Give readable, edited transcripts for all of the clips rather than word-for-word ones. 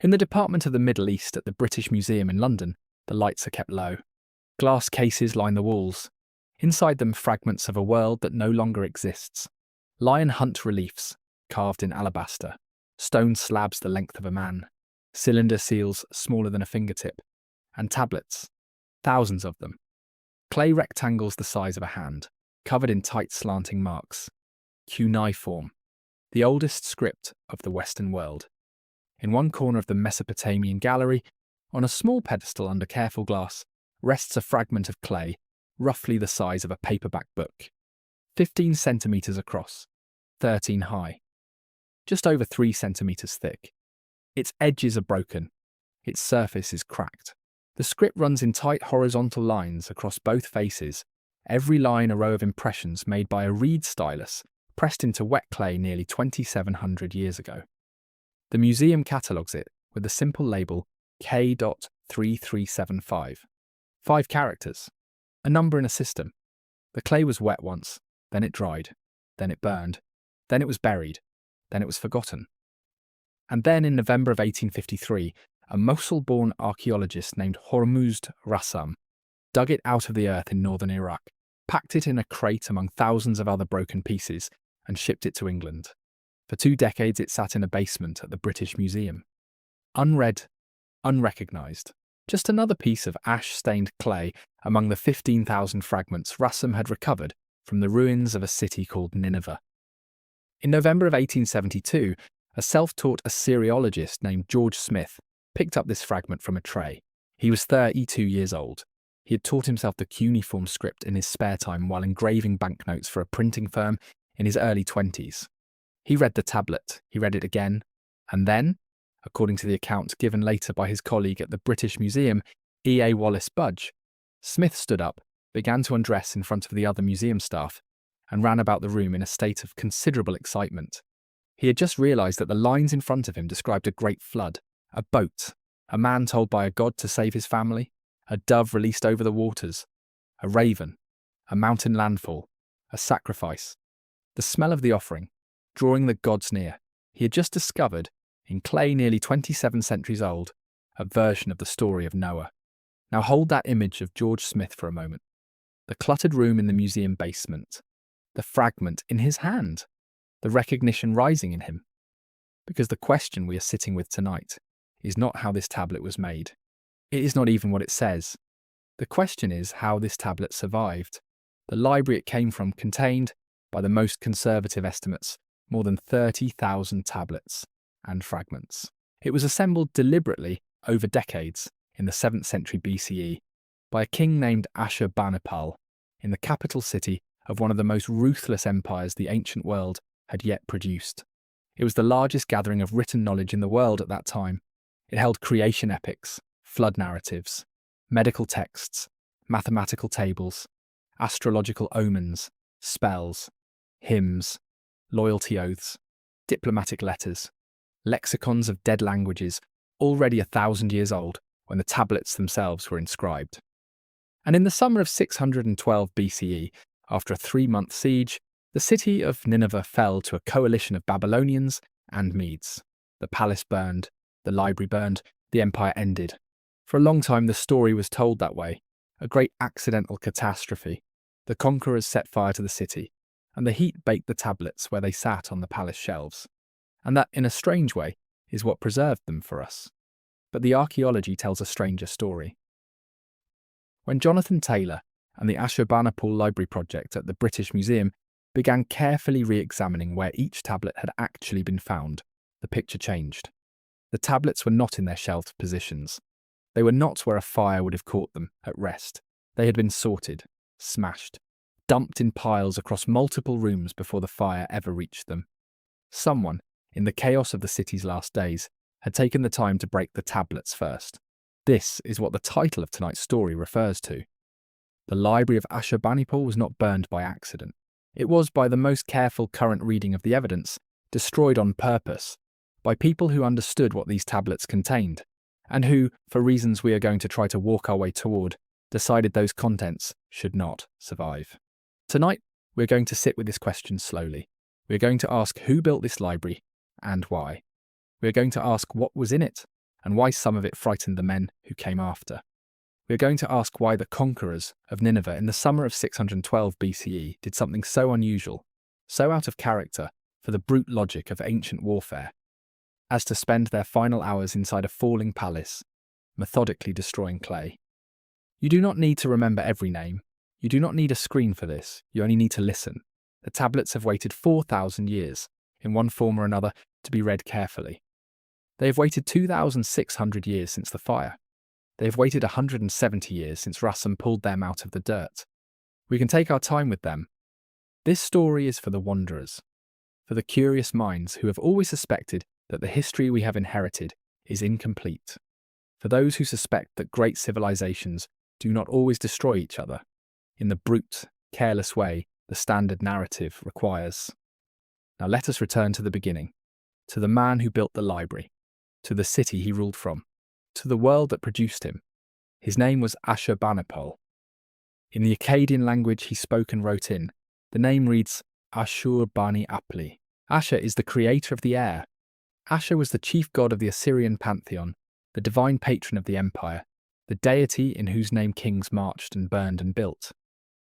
In the Department of the Middle East at the British Museum in London, the lights are kept low. Glass cases line the walls. Inside them, fragments of a world that no longer exists. Lion hunt reliefs, carved in alabaster. Stone slabs the length of a man. Cylinder seals smaller than a fingertip. And tablets. Thousands of them. Clay rectangles the size of a hand, covered in tight slanting marks. Cuneiform, the oldest script of the Western world. In one corner of the Mesopotamian gallery, on a small pedestal under careful glass, rests a fragment of clay, roughly the size of a paperback book, 15 centimetres across, 13 high, just over 3 centimetres thick. Its edges are broken, its surface is cracked. The script runs in tight horizontal lines across both faces, every line a row of impressions made by a reed stylus pressed into wet clay nearly 2,700 years ago. The museum catalogues it with the simple label K.3375. 5 characters, a number in a system. The clay was wet once, then it dried, then it burned, then it was buried, then it was forgotten. And then in November of 1853, a Mosul-born archaeologist named Hormuzd Rassam dug it out of the earth in northern Iraq, packed it in a crate among thousands of other broken pieces, and shipped it to England. For 2 decades it sat in a basement at the British Museum. Unread, unrecognised, just another piece of ash-stained clay among the 15,000 fragments Rassam had recovered from the ruins of a city called Nineveh. In November of 1872, a self-taught Assyriologist named George Smith picked up this fragment from a tray. He was 32 years old. He had taught himself the cuneiform script in his spare time while engraving banknotes for a printing firm in his early 20s. He read the tablet, he read it again, and then, according to the account given later by his colleague at the British Museum, E.A. Wallace Budge, Smith stood up, began to undress in front of the other museum staff, and ran about the room in a state of considerable excitement. He had just realised that the lines in front of him described a great flood, a boat, a man told by a god to save his family, a dove released over the waters, a raven, a mountain landfall, a sacrifice, the smell of the offering, drawing the gods near. He had just discovered, in clay nearly 27 centuries old, a version of the story of Noah. Now hold that image of George Smith for a moment. The cluttered room in the museum basement, the fragment in his hand, the recognition rising in him. Because the question we are sitting with tonight is not how this tablet was made. It is not even what it says. The question is how this tablet survived. The library it came from contained, by the most conservative estimates, more than 30,000 tablets and fragments. It was assembled deliberately over decades in the 7th century BCE by a king named Ashurbanipal in the capital city of one of the most ruthless empires the ancient world had yet produced. It was the largest gathering of written knowledge in the world at that time. It held creation epics, flood narratives, medical texts, mathematical tables, astrological omens, spells, hymns, loyalty oaths, diplomatic letters, lexicons of dead languages already 1,000 years old when the tablets themselves were inscribed. And in the summer of 612 BCE, after a 3-month siege, the city of Nineveh fell to a coalition of Babylonians and Medes. The palace burned, the library burned, the empire ended. For a long time the story was told that way, a great accidental catastrophe. The conquerors set fire to the city, and the heat baked the tablets where they sat on the palace shelves. And that, in a strange way, is what preserved them for us. But the archaeology tells a stranger story. When Jonathan Taylor and the Ashurbanipal Library Project at the British Museum began carefully re-examining where each tablet had actually been found, the picture changed. The tablets were not in their shelved positions. They were not where a fire would have caught them, at rest. They had been sorted, smashed, dumped in piles across multiple rooms before the fire ever reached them. Someone, in the chaos of the city's last days, had taken the time to break the tablets first. This is what the title of tonight's story refers to. The Library of Ashurbanipal was not burned by accident. It was, by the most careful current reading of the evidence, destroyed on purpose, by people who understood what these tablets contained, and who, for reasons we are going to try to walk our way toward, decided those contents should not survive. Tonight, we're going to sit with this question slowly. We're going to ask who built this library and why. We're going to ask what was in it and why some of it frightened the men who came after. We are going to ask why the conquerors of Nineveh in the summer of 612 BCE did something so unusual, so out of character for the brute logic of ancient warfare, as to spend their final hours inside a falling palace, methodically destroying clay. You do not need to remember every name. You do not need a screen for this. You only need to listen. The tablets have waited 4,000 years, in one form or another, to be read carefully. They have waited 2,600 years since the fire. They have waited 170 years since Rassam pulled them out of the dirt. We can take our time with them. This story is for the wanderers, for the curious minds who have always suspected that the history we have inherited is incomplete, for those who suspect that great civilizations do not always destroy each other in the brute, careless way the standard narrative requires. Now let us return to the beginning, to the man who built the library, to the city he ruled from, to the world that produced him. His name was Ashurbanipal. In the Akkadian language he spoke and wrote in, the name reads Ashurbanipal. Ashur is the creator of the air. Ashur was the chief god of the Assyrian pantheon, the divine patron of the empire, the deity in whose name kings marched and burned and built.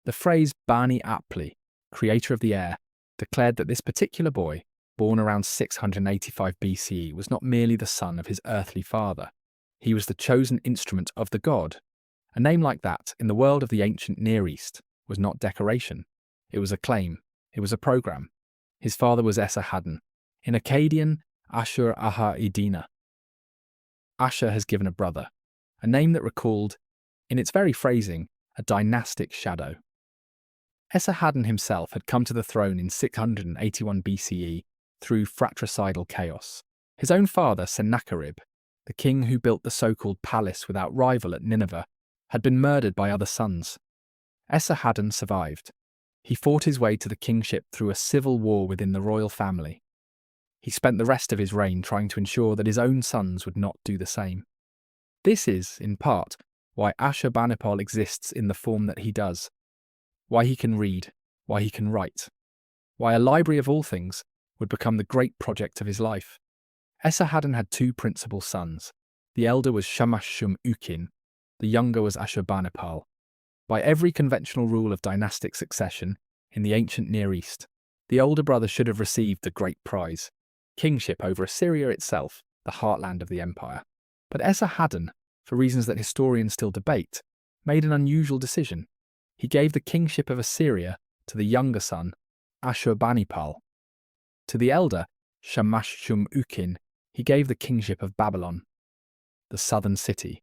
The phrase Bani Apli, creator of the air, declared that this particular boy, born around 685 BCE, was not merely the son of his earthly father. He was the chosen instrument of the god. A name like that, in the world of the ancient Near East, was not decoration. It was a claim. It was a program. His father was Esarhaddon. In Akkadian, Ashur Aha Idina. Ashur has given a brother, a name that recalled, in its very phrasing, a dynastic shadow. Esarhaddon himself had come to the throne in 681 BCE through fratricidal chaos. His own father, Sennacherib, the king who built the so-called palace without rival at Nineveh, had been murdered by other sons. Esarhaddon survived. He fought his way to the kingship through a civil war within the royal family. He spent the rest of his reign trying to ensure that his own sons would not do the same. This is, in part, why Ashurbanipal exists in the form that he does, why he can read, why he can write, why a library of all things would become the great project of his life. Esarhaddon had two principal sons. The elder was Shamash-shum-ukin, the younger was Ashurbanipal. By every conventional rule of dynastic succession in the ancient Near East, the older brother should have received the great prize, kingship over Assyria itself, the heartland of the empire. But Esarhaddon, for reasons that historians still debate, made an unusual decision. He gave the kingship of Assyria to the younger son, Ashurbanipal. To the elder, Shamash-shum-ukin, he gave the kingship of Babylon, the southern city,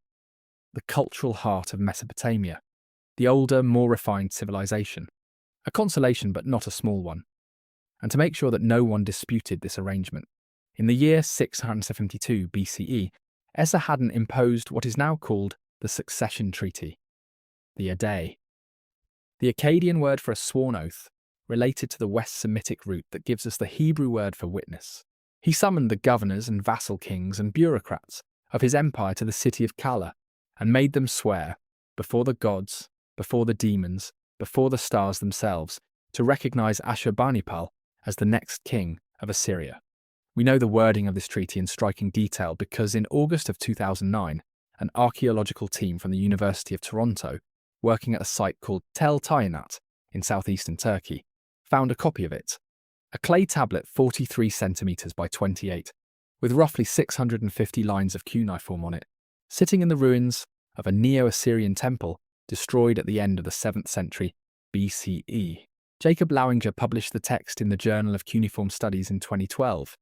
the cultural heart of Mesopotamia, the older, more refined civilization. A consolation, but not a small one. And to make sure that no one disputed this arrangement, in the year 672 BCE, Esarhaddon imposed what is now called the Succession Treaty, the Adai. The Akkadian word for a sworn oath, related to the West Semitic root that gives us the Hebrew word for witness. He summoned the governors and vassal kings and bureaucrats of his empire to the city of Kala and made them swear, before the gods, before the demons, before the stars themselves, to recognize Ashurbanipal as the next king of Assyria. We know the wording of this treaty in striking detail because in August of 2009, an archaeological team from the University of Toronto, working at a site called Tel Tayanat in southeastern Turkey, found a copy of it. A clay tablet 43 centimeters by 28, with roughly 650 lines of cuneiform on it, sitting in the ruins of a Neo-Assyrian temple destroyed at the end of the 7th century BCE. Jacob Lauinger published the text in the Journal of Cuneiform Studies in 2012.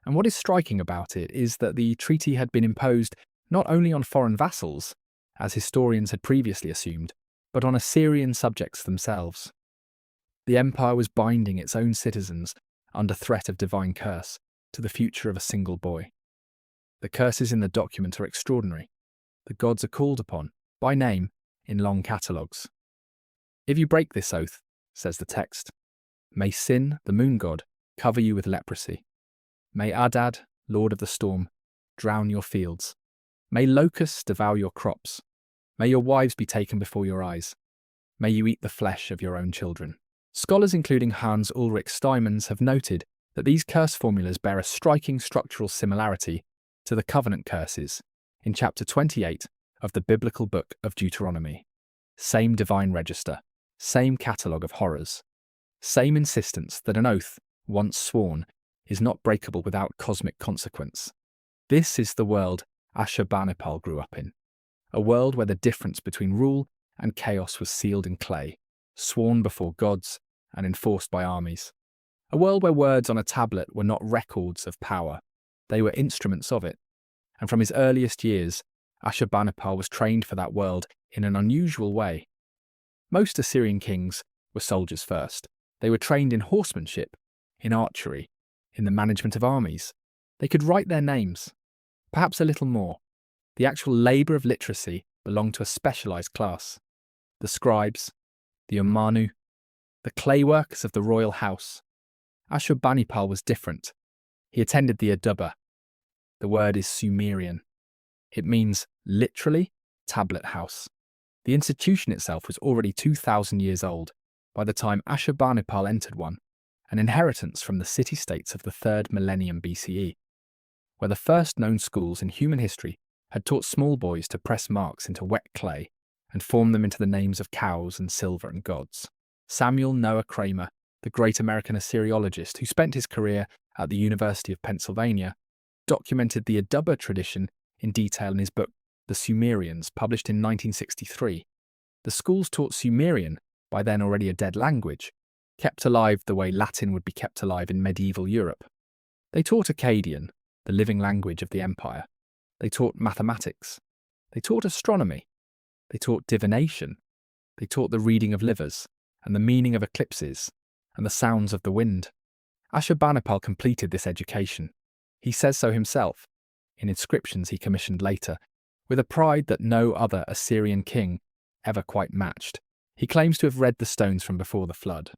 And what is striking about it is that the treaty had been imposed not only on foreign vassals, as historians had previously assumed, but on Assyrian subjects themselves. The empire was binding its own citizens under threat of divine curse to the future of a single boy. The curses in the document are extraordinary. The gods are called upon, by name, in long catalogues. If you break this oath, says the text, may Sin, the moon god, cover you with leprosy. May Adad, lord of the storm, drown your fields. May locusts devour your crops. May your wives be taken before your eyes. May you eat the flesh of your own children. Scholars including Hans Ulrich Steinmans have noted that these curse formulas bear a striking structural similarity to the covenant curses in chapter 28 of the biblical book of Deuteronomy. Same divine register, same catalogue of horrors, same insistence that an oath, once sworn, is not breakable without cosmic consequence. This is the world Ashurbanipal grew up in, a world where the difference between rule and chaos was sealed in clay, sworn before gods and enforced by armies. A world where words on a tablet were not records of power, they were instruments of it. And from his earliest years, Ashurbanipal was trained for that world in an unusual way. Most Assyrian kings were soldiers first. They were trained in horsemanship, in archery, in the management of armies. They could write their names, perhaps a little more. The actual labour of literacy belonged to a specialised class. The scribes, the omanu, the clay workers of the royal house. Ashurbanipal was different. He attended the Adubba. The word is Sumerian. It means, literally, tablet house. The institution itself was already 2,000 years old by the time Ashurbanipal entered one, an inheritance from the city-states of the 3rd millennium BCE, where the first known schools in human history had taught small boys to press marks into wet clay and form them into the names of cows and silver and gods. Samuel Noah Kramer, the great American Assyriologist who spent his career at the University of Pennsylvania, documented the Adubba tradition in detail in his book, The Sumerians, published in 1963. The schools taught Sumerian, by then already a dead language, kept alive the way Latin would be kept alive in medieval Europe. They taught Akkadian, the living language of the empire. They taught mathematics. They taught astronomy. They taught divination. They taught the reading of livers, and the meaning of eclipses, and the sounds of the wind. Ashurbanipal completed this education. He says so himself, in inscriptions he commissioned later, with a pride that no other Assyrian king ever quite matched. He claims to have read the stones from before the flood.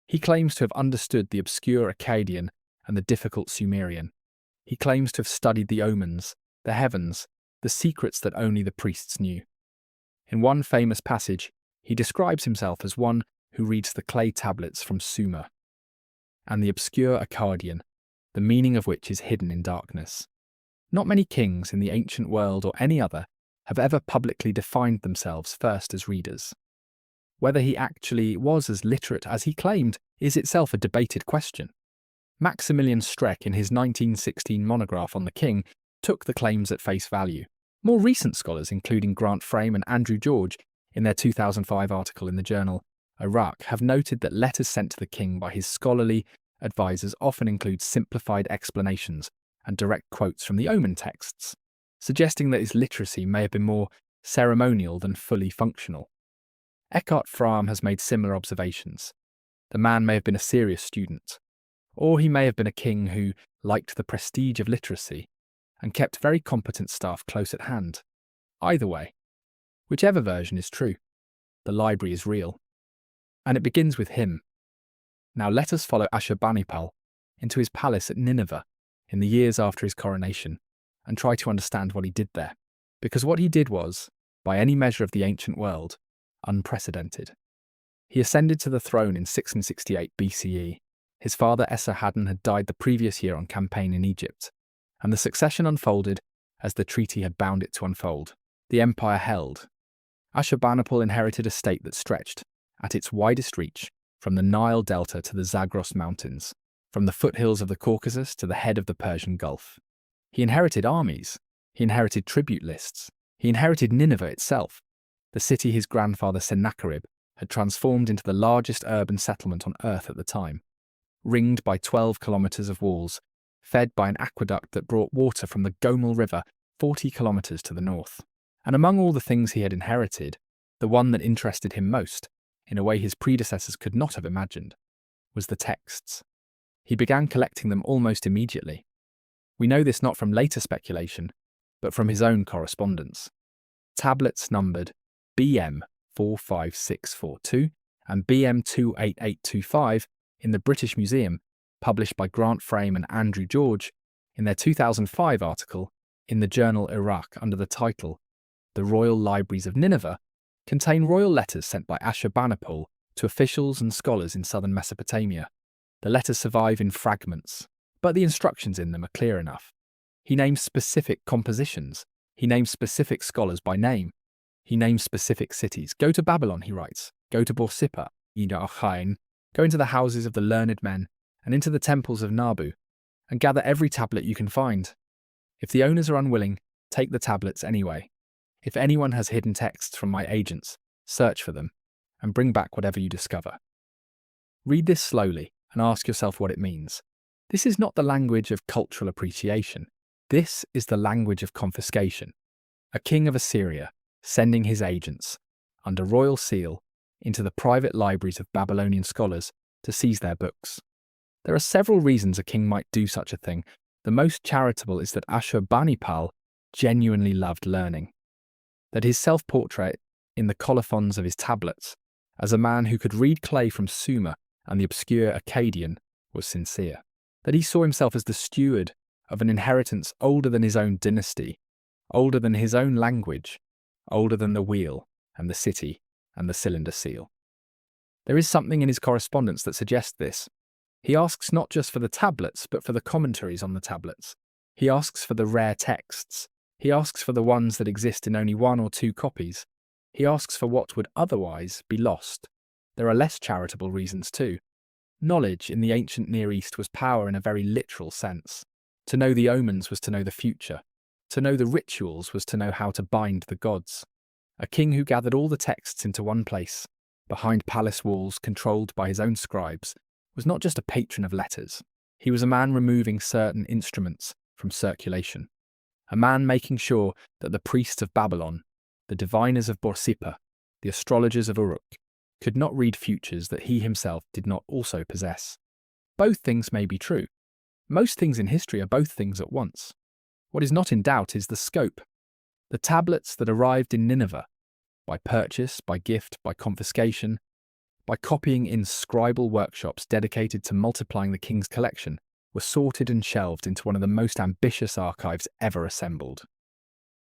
He claims to have understood the obscure Akkadian and the difficult Sumerian. He claims to have studied the omens, the heavens, the secrets that only the priests knew. In one famous passage, he describes himself as one who reads the clay tablets from Sumer, and the obscure Akkadian, the meaning of which is hidden in darkness. Not many kings in the ancient world or any other have ever publicly defined themselves first as readers. Whether he actually was as literate as he claimed is itself a debated question. Maximilian Streck, in his 1916 monograph on the king, took the claims at face value. More recent scholars, including Grant Frame and Andrew George, in their 2005 article in the journal Iraq, have noted that letters sent to the king by his scholarly advisors often include simplified explanations and direct quotes from the omen texts, suggesting that his literacy may have been more ceremonial than fully functional. Eckhart Fromm has made similar observations. The man may have been a serious student, or he may have been a king who liked the prestige of literacy and kept very competent staff close at hand. Either way, whichever version is true, the library is real. And it begins with him. Now let us follow Ashurbanipal into his palace at Nineveh in the years after his coronation and try to understand what he did there. Because what he did was, by any measure of the ancient world, unprecedented. He ascended to the throne in 668 BCE. His father Esarhaddon had died the previous year on campaign in Egypt, and the succession unfolded as the treaty had bound it to unfold. The empire held. Ashurbanipal inherited a state that stretched, at its widest reach, from the Nile Delta to the Zagros Mountains, from the foothills of the Caucasus to the head of the Persian Gulf. He inherited armies. He inherited tribute lists. He inherited Nineveh itself, the city his grandfather Sennacherib had transformed into the largest urban settlement on earth at the time, ringed by 12 kilometres of walls, fed by an aqueduct that brought water from the Gomel River 40 kilometres to the north. And among all the things he had inherited, the one that interested him most, in a way his predecessors could not have imagined, was the texts. He began collecting them almost immediately. We know this not from later speculation, but from his own correspondence. Tablets numbered BM 45642 and BM 28825 in the British Museum, published by Grant Frame and Andrew George in their 2005 article in the journal Iraq under the title The Royal Libraries of Nineveh, contain royal letters sent by Ashurbanipal to officials and scholars in southern Mesopotamia. The letters survive in fragments, but the instructions in them are clear enough. He names specific compositions He names specific scholars by name. He names specific cities. Go to Babylon, he writes. Go to Borsippa, Ida-Achain. Go into the houses of the learned men and into the temples of Nabu, and gather every tablet you can find. If the owners are unwilling, take the tablets anyway. If anyone has hidden texts from my agents, search for them, and bring back whatever you discover. Read this slowly and ask yourself what it means. This is not the language of cultural appreciation. This is the language of confiscation. A king of Assyria sending his agents, under royal seal, into the private libraries of Babylonian scholars to seize their books. There are several reasons a king might do such a thing. The most charitable is that Ashurbanipal genuinely loved learning, that his self-portrait in the colophons of his tablets, as a man who could read clay from Sumer and the obscure Akkadian, was sincere, that he saw himself as the steward of an inheritance older than his own dynasty, older than his own language, older than the wheel and the city and the cylinder seal. There is something in his correspondence that suggests this. He asks not just for the tablets, but for the commentaries on the tablets. He asks for the rare texts. He asks for the ones that exist in only 1 or 2 copies. He asks for what would otherwise be lost. There are less charitable reasons too. Knowledge in the ancient Near East was power in a very literal sense. To know the omens was to know the future. To know the rituals was to know how to bind the gods. A king who gathered all the texts into one place, behind palace walls controlled by his own scribes, was not just a patron of letters. He was a man removing certain instruments from circulation. A man making sure that the priests of Babylon, the diviners of Borsippa, the astrologers of Uruk, could not read futures that he himself did not also possess. Both things may be true. Most things in history are both things at once. What is not in doubt is the scope. The tablets that arrived in Nineveh, by purchase, by gift, by confiscation, by copying in scribal workshops dedicated to multiplying the king's collection, were sorted and shelved into one of the most ambitious archives ever assembled.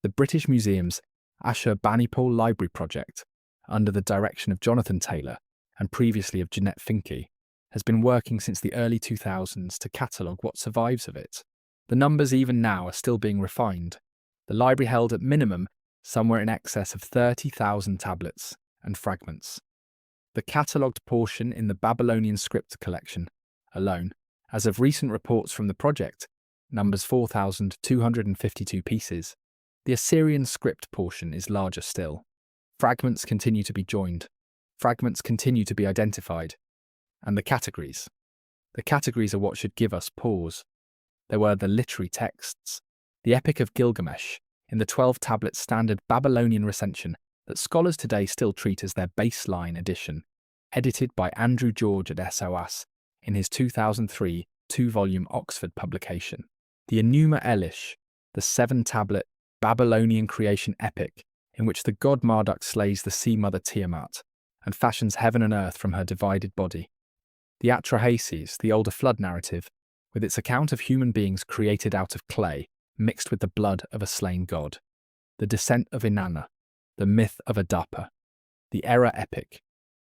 The British Museum's Ashurbanipal Library Project, under the direction of Jonathan Taylor and previously of Jeanette Finke, has been working since the early 2000s to catalogue what survives of it. The numbers even now are still being refined. The library held at minimum somewhere in excess of 30,000 tablets and fragments. The catalogued portion in the Babylonian script collection alone, as of recent reports from the project, numbers 4,252 pieces. The Assyrian script portion is larger still. Fragments continue to be joined. Fragments continue to be identified. And the categories. The categories are what should give us pause. There were the literary texts, the Epic of Gilgamesh, in the 12-tablet standard Babylonian recension that scholars today still treat as their baseline edition, edited by Andrew George at SOAS in his 2003 2-volume Oxford publication. The Enuma Elish, the 7-tablet Babylonian creation epic in which the god Marduk slays the sea mother Tiamat and fashions heaven and earth from her divided body. The Atrahasis, the older flood narrative, with its account of human beings created out of clay, mixed with the blood of a slain god. The descent of Inanna, the myth of Adapa, the Era epic,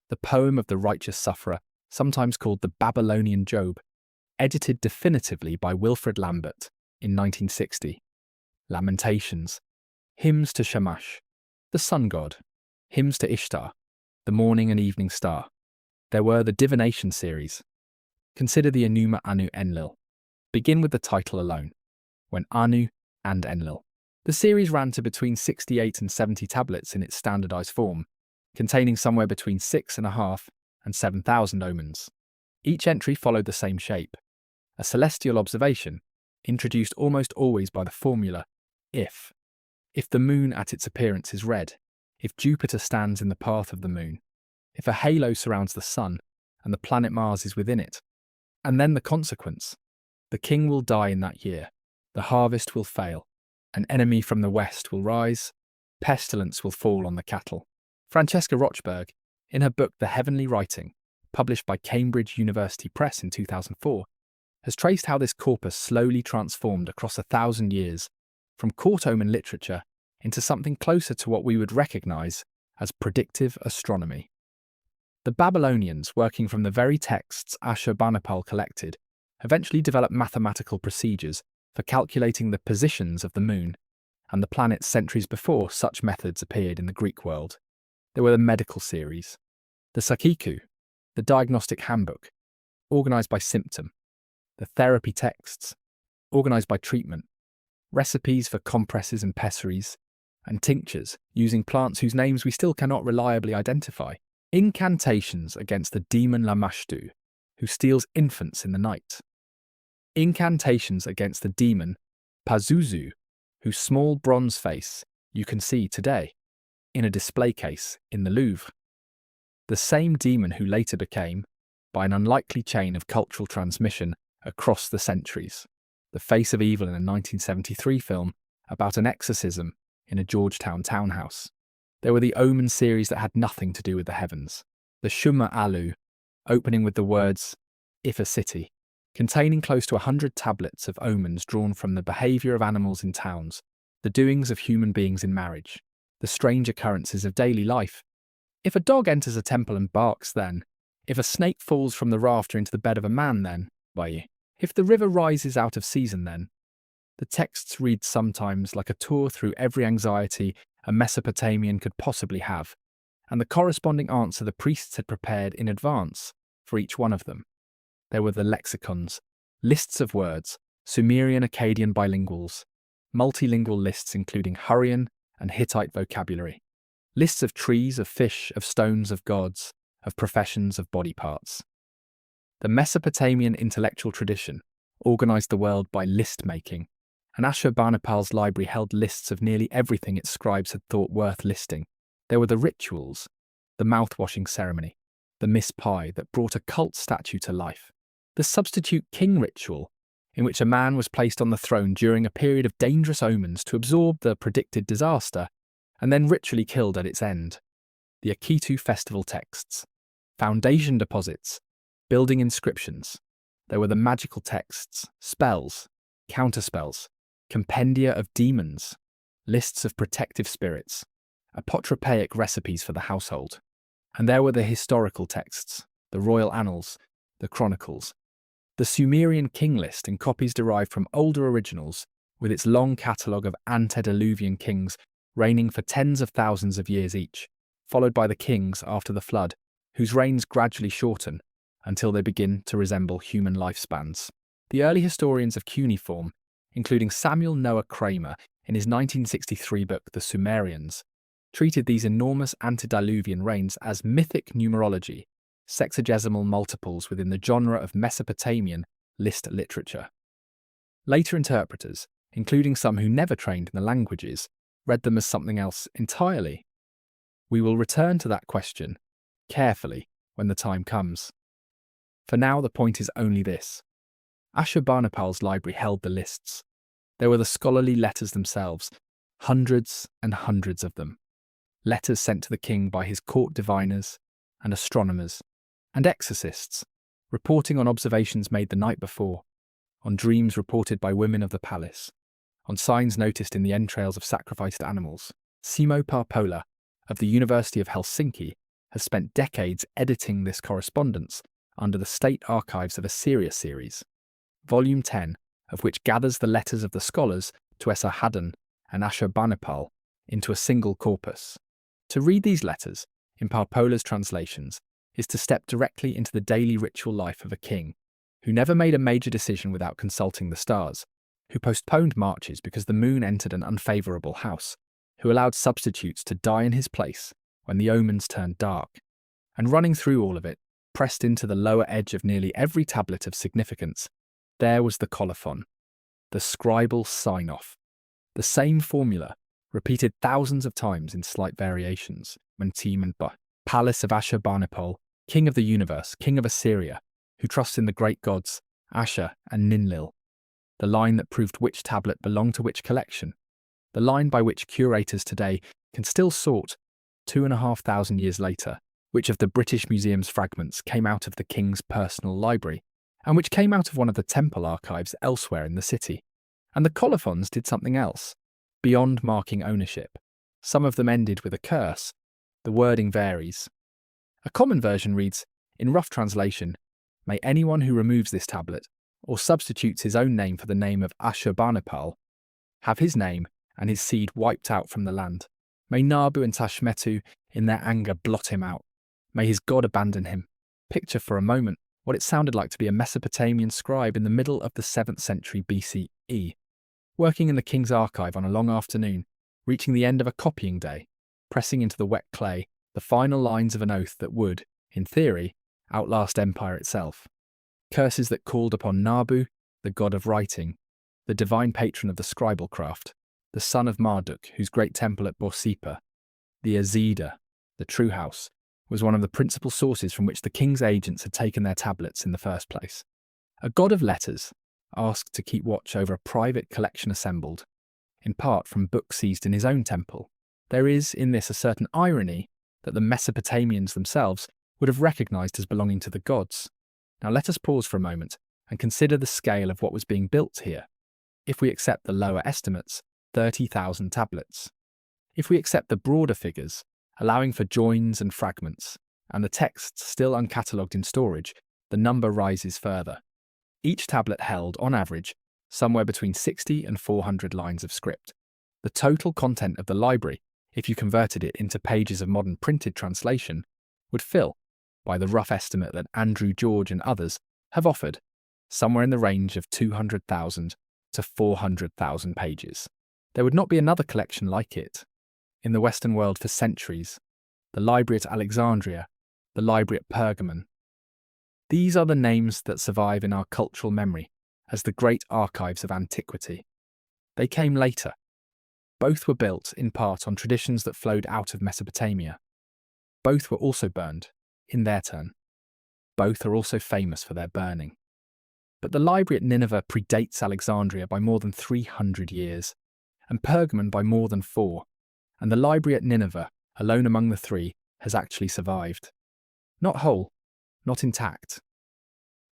the poem of the righteous sufferer, sometimes called the Babylonian Job, edited definitively by Wilfred Lambert in 1960. Lamentations, hymns to Shamash, the sun god, hymns to Ishtar, the morning and evening star. There were the divination series. Consider the Enuma Anu Enlil. Begin with the title alone, when Anu and Enlil. The series ran to between 68 and 70 tablets in its standardized form, containing somewhere between 6,500 and 7,000 omens. Each entry followed the same shape, a celestial observation, introduced almost always by the formula if. If the moon at its appearance is red, if Jupiter stands in the path of the moon, if a halo surrounds the sun and the planet Mars is within it. And then the consequence. The king will die in that year, the harvest will fail, an enemy from the west will rise, pestilence will fall on the cattle. Francesca Rochberg, in her book The Heavenly Writing, published by Cambridge University Press in 2004, has traced how this corpus slowly transformed across 1,000 years from court omen literature into something closer to what we would recognise as predictive astronomy. The Babylonians, working from the very texts Ashurbanipal collected, eventually developed mathematical procedures for calculating the positions of the moon and the planets centuries before such methods appeared in the Greek world. There were the medical series, the Sakiku, the diagnostic handbook, organized by symptom, the therapy texts, organized by treatment, recipes for compresses and pessaries, and tinctures using plants whose names we still cannot reliably identify, incantations against the demon Lamashtu, who steals infants in the night, incantations against the demon Pazuzu, whose small bronze face you can see today in a display case in the Louvre. The same demon who later became, by an unlikely chain of cultural transmission across the centuries, the face of evil in a 1973 film about an exorcism in a Georgetown townhouse. There were the Omen series that had nothing to do with the heavens. The Shuma Alu, opening with the words, "If a city," containing close to 100 tablets of omens drawn from the behaviour of animals in towns, the doings of human beings in marriage, the strange occurrences of daily life. If a dog enters a temple and barks, then. If a snake falls from the rafter into the bed of a man, then. If the river rises out of season, then. The texts read sometimes like a tour through every anxiety a Mesopotamian could possibly have, and the corresponding answer the priests had prepared in advance for each one of them. There were the lexicons, lists of words, Sumerian Akkadian bilinguals, multilingual lists including Hurrian and Hittite vocabulary, lists of trees, of fish, of stones, of gods, of professions, of body parts. The Mesopotamian intellectual tradition organized the world by list-making, and Ashurbanipal's library held lists of nearly everything its scribes had thought worth listing. There were the rituals, the mouth-washing ceremony, the miss pie that brought a cult statue to life, the substitute king ritual, in which a man was placed on the throne during a period of dangerous omens to absorb the predicted disaster, and then ritually killed at its end, the Akitu festival texts, foundation deposits, building inscriptions. There were the magical texts, spells, counterspells, compendia of demons, lists of protective spirits, apotropaic recipes for the household. And there were the historical texts, the royal annals, the chronicles, the Sumerian king list and copies derived from older originals with its long catalogue of antediluvian kings reigning for tens of thousands of years each, followed by the kings after the flood, whose reigns gradually shorten until they begin to resemble human lifespans. The early historians of cuneiform, including Samuel Noah Kramer in his 1963 book The Sumerians, treated these enormous antediluvian reigns as mythic numerology, sexagesimal multiples within the genre of Mesopotamian list literature. Later interpreters, including some who never trained in the languages, read them as something else entirely. We will return to that question carefully when the time comes. For now, the point is only this. Ashurbanipal's library held the lists. There were the scholarly letters themselves, hundreds and hundreds of them. Letters sent to the king by his court diviners and astronomers and exorcists, reporting on observations made the night before, on dreams reported by women of the palace, on signs noticed in the entrails of sacrificed animals. Simo Parpola of the University of Helsinki has spent decades editing this correspondence under the State Archives of Assyria series, Volume 10 of which gathers the letters of the scholars to Esarhaddon and Ashurbanipal into a single corpus. To read these letters, in Parpola's translations, is to step directly into the daily ritual life of a king who never made a major decision without consulting the stars, who postponed marches because the moon entered an unfavourable house, who allowed substitutes to die in his place when the omens turned dark, and running through all of it, pressed into the lower edge of nearly every tablet of significance, there was the colophon, the scribal sign-off, the same formula, repeated thousands of times in slight variations, Mentim and Ba, Palace of Ashurbanipal, king of the universe, king of Assyria, who trusts in the great gods, Ashur and Ninlil, the line that proved which tablet belonged to which collection, the line by which curators today can still sort, 2,500 years later, which of the British Museum's fragments came out of the king's personal library, and which came out of one of the temple archives elsewhere in the city. And the colophons did something else, beyond marking ownership. Some of them ended with a curse. The wording varies. A common version reads, in rough translation, "May anyone who removes this tablet, or substitutes his own name for the name of Ashurbanipal, have his name and his seed wiped out from the land. May Nabu and Tashmetu in their anger blot him out. May his god abandon him. Picture for a moment what it sounded like to be a Mesopotamian scribe in the middle of the 7th century BCE, working in the king's archive on a long afternoon, reaching the end of a copying day, pressing into the wet clay the final lines of an oath that would, in theory, outlast empire itself. Curses that called upon Nabu, the god of writing, the divine patron of the scribal craft, the son of Marduk, whose great temple at Borsippa, the Azida, the true house, was one of the principal sources from which the king's agents had taken their tablets in the first place. A god of letters, asked to keep watch over a private collection assembled, in part from books seized in his own temple. There is in this a certain irony that the Mesopotamians themselves would have recognised as belonging to the gods. Now let us pause for a moment and consider the scale of what was being built here. If we accept the lower estimates, 30,000 tablets. If we accept the broader figures, allowing for joins and fragments, and the texts still uncatalogued in storage, the number rises further. Each tablet held, on average, somewhere between 60 and 400 lines of script. The total content of the library, if you converted it into pages of modern printed translation, would fill, by the rough estimate that Andrew George and others have offered, somewhere in the range of 200,000 to 400,000 pages. There would not be another collection like it in the Western world for centuries. The Library at Alexandria, the Library at Pergamon. These are the names that survive in our cultural memory as the great archives of antiquity. They came later. Both were built in part on traditions that flowed out of Mesopotamia. Both were also burned, in their turn. Both are also famous for their burning. But the library at Nineveh predates Alexandria by more than 300 years, and Pergamon by more than 4, and the library at Nineveh, alone among the three, has actually survived. Not whole, not intact,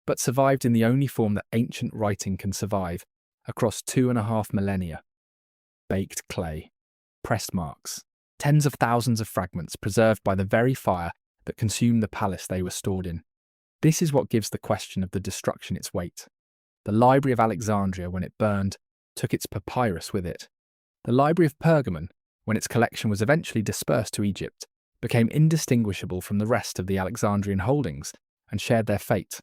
but survived in the only form that ancient writing can survive across 2.5 millennia. Baked clay, pressed marks, tens of thousands of fragments preserved by the very fire that consumed the palace they were stored in. This is what gives the question of the destruction its weight. The Library of Alexandria, when it burned, took its papyrus with it. The Library of Pergamon, when its collection was eventually dispersed to Egypt, became indistinguishable from the rest of the Alexandrian holdings and shared their fate.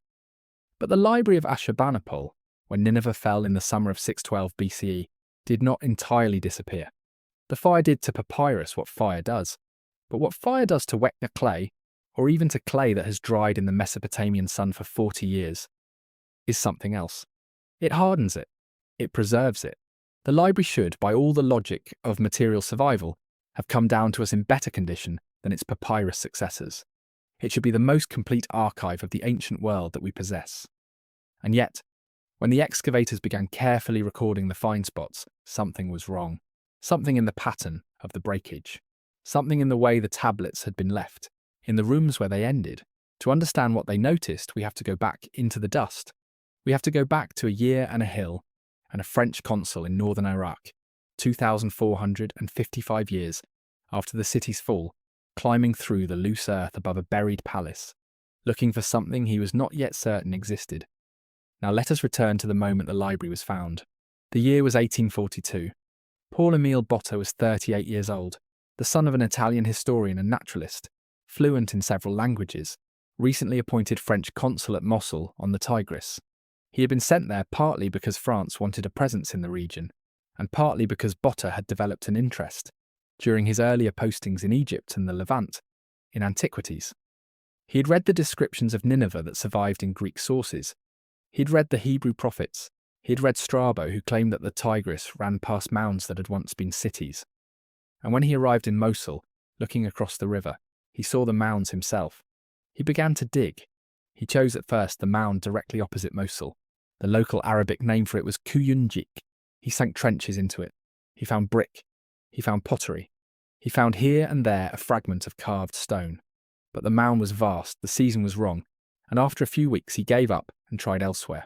But the Library of Ashurbanipal, when Nineveh fell in the summer of 612 BCE, did not entirely disappear. The fire did to papyrus what fire does, but what fire does to wet clay, or even to clay that has dried in the Mesopotamian sun for 40 years, is something else. It hardens it. It preserves it. The library should, by all the logic of material survival, have come down to us in better condition than its papyrus successors. It should be the most complete archive of the ancient world that we possess. And yet, when the excavators began carefully recording the find spots, something was wrong. Something in the pattern of the breakage. Something in the way the tablets had been left, in the rooms where they ended. To understand what they noticed, we have to go back into the dust. We have to go back to a year and a hill and a French consul in northern Iraq, 2,455 years after the city's fall, climbing through the loose earth above a buried palace, looking for something he was not yet certain existed. Now let us return to the moment the library was found. The year was 1842. Paul-Émile Botta was 38 years old, the son of an Italian historian and naturalist, fluent in several languages, recently appointed French consul at Mosul on the Tigris. He had been sent there partly because France wanted a presence in the region, and partly because Botta had developed an interest, during his earlier postings in Egypt and the Levant, in antiquities. He had read the descriptions of Nineveh that survived in Greek sources. He had read the Hebrew prophets. He had read Strabo, who claimed that the Tigris ran past mounds that had once been cities. And when he arrived in Mosul, looking across the river, he saw the mounds himself. He began to dig. He chose at first the mound directly opposite Mosul. The local Arabic name for it was Kuyunjik. He sank trenches into it. He found brick. He found pottery. He found here and there a fragment of carved stone. But the mound was vast, the season was wrong, and after a few weeks he gave up and tried elsewhere.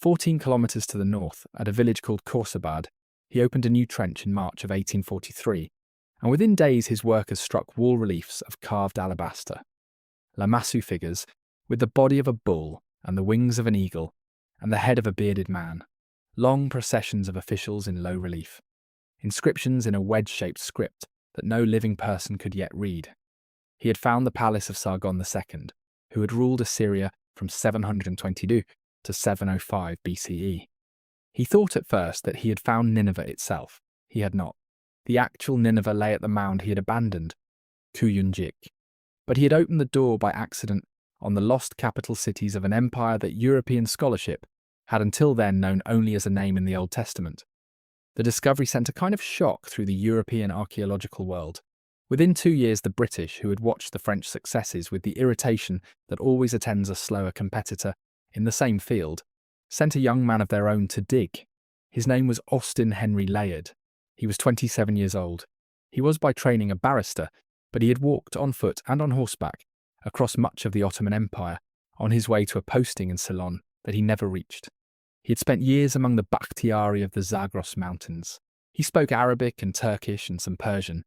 14 kilometres to the north, at a village called Khorsabad, he opened a new trench in March of 1843, and within days his workers struck wall reliefs of carved alabaster. Lamassu figures, with the body of a bull and the wings of an eagle, and the head of a bearded man. Long processions of officials in low relief. inscriptions in a wedge-shaped script that no living person could yet read. He had found the palace of Sargon II, who had ruled Assyria from 722 to 705 BCE. He thought at first that he had found Nineveh itself. He had not. The actual Nineveh lay at the mound he had abandoned, Kuyunjik. But he had opened the door by accident on the lost capital cities of an empire that European scholarship had until then known only as a name in the Old Testament. The discovery sent a kind of shock through the European archaeological world. Within 2 years, the British, who had watched the French successes with the irritation that always attends a slower competitor in the same field, sent a young man of their own to dig. His name was Austin Henry Layard. He was 27 years old. He was by training a barrister, but he had walked on foot and on horseback across much of the Ottoman Empire on his way to a posting in Ceylon that he never reached. He had spent years among the Bakhtiari of the Zagros Mountains. He spoke Arabic and Turkish and some Persian.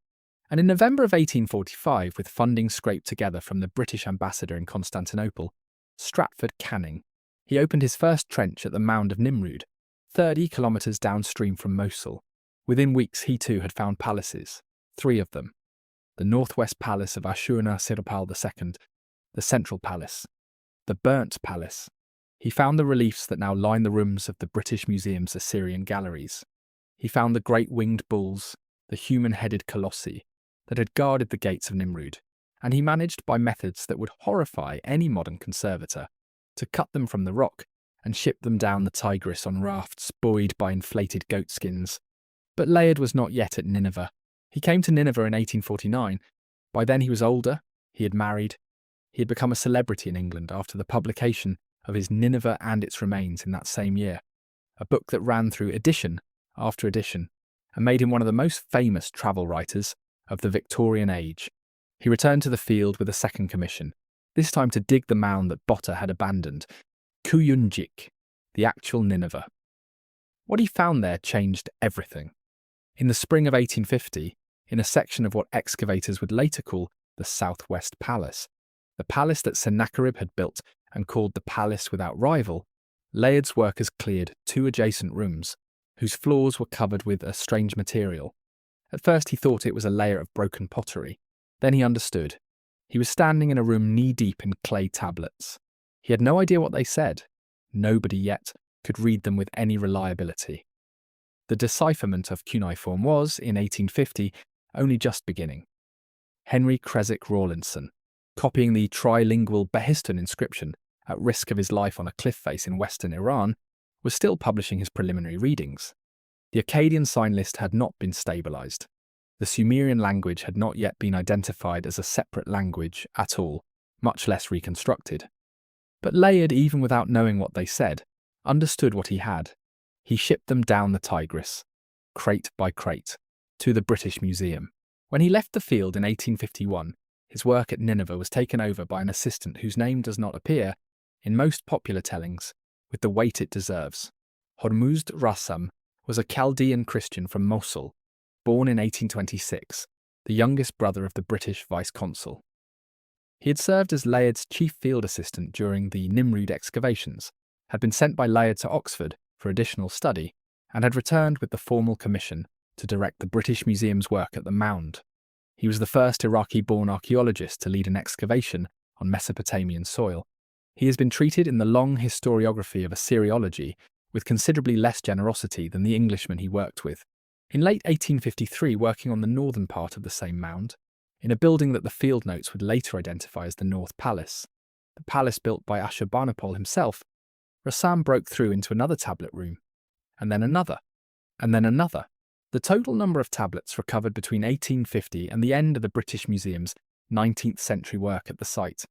And in November of 1845, with funding scraped together from the British ambassador in Constantinople, Stratford Canning, he opened his first trench at the Mound of Nimrud, 30 kilometres downstream from Mosul. Within weeks, he too had found palaces, 3 of them. The northwest palace of Ashurbanipal II, the central palace, the burnt palace. He found the reliefs that now line the rooms of the British Museum's Assyrian galleries. He found the great winged bulls, the human-headed colossi, that had guarded the gates of Nimrud, and he managed by methods that would horrify any modern conservator to cut them from the rock and ship them down the Tigris on rafts buoyed by inflated goatskins. But Layard was not yet at Nineveh. He came to Nineveh in 1849. By then he was older, he had married, he had become a celebrity in England after the publication of his Nineveh and its Remains in that same year, a book that ran through edition after edition and made him one of the most famous travel writers of the Victorian age. He returned to the field with a second commission, this time to dig the mound that Botta had abandoned, Kuyunjik, the actual Nineveh. What he found there changed everything. In the spring of 1850, in a section of what excavators would later call the Southwest Palace, the palace that Sennacherib had built and called the Palace Without Rival, Layard's workers cleared 2 adjacent rooms, whose floors were covered with a strange material. At first he thought it was a layer of broken pottery. Then he understood. He was standing in a room knee-deep in clay tablets. He had no idea what they said. Nobody yet could read them with any reliability. The decipherment of cuneiform was, in 1850, only just beginning. Henry Creswick Rawlinson, copying the trilingual Behistun inscription at risk of his life on a cliff face in western Iran, was still publishing his preliminary readings. The Akkadian sign list had not been stabilised. The Sumerian language had not yet been identified as a separate language at all, much less reconstructed. But Layard, even without knowing what they said, understood what he had. He shipped them down the Tigris, crate by crate, to the British Museum. When he left the field in 1851, his work at Nineveh was taken over by an assistant whose name does not appear, in most popular tellings, with the weight it deserves. Hormuzd Rassam was a Chaldean Christian from Mosul, born in 1826, the youngest brother of the British vice-consul. He had served as Layard's chief field assistant during the Nimrud excavations, had been sent by Layard to Oxford for additional study, and had returned with the formal commission to direct the British Museum's work at the Mound. He was the first Iraqi-born archaeologist to lead an excavation on Mesopotamian soil. He has been treated in the long historiography of Assyriology with considerably less generosity than the Englishmen he worked with. In late 1853, working on the northern part of the same mound, in a building that the field notes would later identify as the North Palace, the palace built by Ashurbanipal himself, Rassam broke through into another tablet room, and then another, and then another. The total number of tablets recovered between 1850 and the end of the British Museum's 19th century work at the site,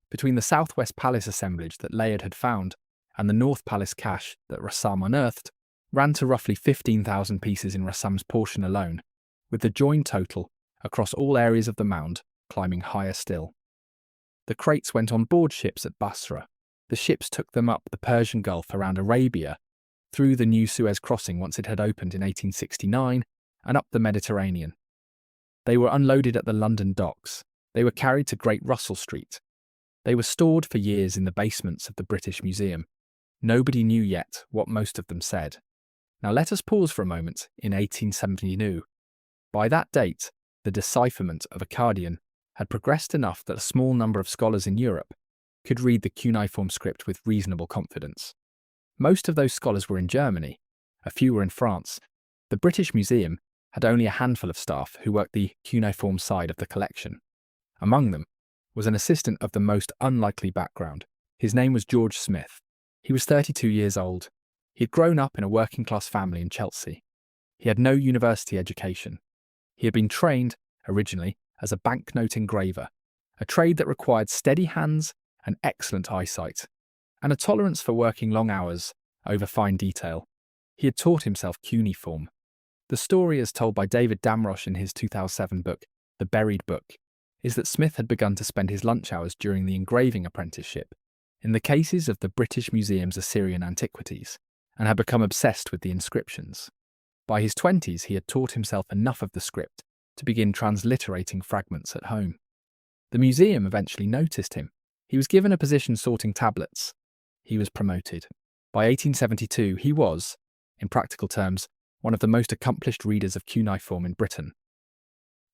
between the Southwest Palace assemblage that Layard had found and the North Palace cache that Rassam unearthed, ran to roughly 15,000 pieces in Rassam's portion alone, with the joined total, across all areas of the mound, climbing higher still. The crates went on board ships at Basra. The ships took them up the Persian Gulf around Arabia, through the new Suez crossing once it had opened in 1869, and up the Mediterranean. They were unloaded at the London docks. They were carried to Great Russell Street. They were stored for years in the basements of the British Museum. Nobody knew yet what most of them said. Now let us pause for a moment in 1872. By that date, the decipherment of Akkadian had progressed enough that a small number of scholars in Europe could read the cuneiform script with reasonable confidence. Most of those scholars were in Germany, a few were in France. The British Museum had only a handful of staff who worked the cuneiform side of the collection. Among them was an assistant of the most unlikely background. His name was George Smith. He was 32 years old. He had grown up in a working-class family in Chelsea. He had no university education. He had been trained, originally, as a banknote engraver, a trade that required steady hands and excellent eyesight, and a tolerance for working long hours over fine detail. He had taught himself cuneiform. The story, as told by David Damrosch in his 2007 book, The Buried Book, is that Smith had begun to spend his lunch hours during the engraving apprenticeship in the cases of the British Museum's Assyrian antiquities, and had become obsessed with the inscriptions. By his 20s, he had taught himself enough of the script to begin transliterating fragments at home. The museum eventually noticed him. He was given a position sorting tablets. He was promoted. By 1872, he was, in practical terms, one of the most accomplished readers of cuneiform in Britain.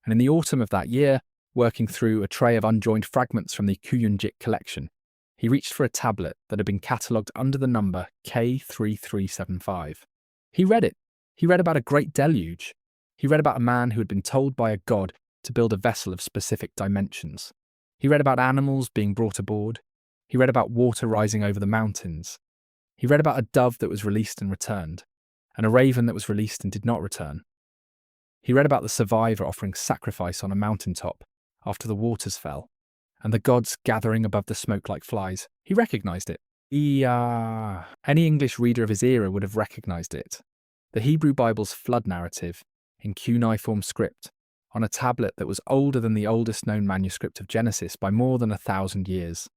And in the autumn of that year, working through a tray of unjoined fragments from the Kuyunjik collection, he reached for a tablet that had been catalogued under the number K3375. He read it. He read about a great deluge. He read about a man who had been told by a god to build a vessel of specific dimensions. He read about animals being brought aboard. He read about water rising over the mountains. He read about a dove that was released and returned, and a raven that was released and did not return. He read about the survivor offering sacrifice on a mountaintop after the waters fell, and the gods gathering above the smoke like flies. He recognised it. Any English reader of his era would have recognised it. The Hebrew Bible's flood narrative in cuneiform script on a tablet that was older than the oldest known manuscript of Genesis by more than 1,000 years.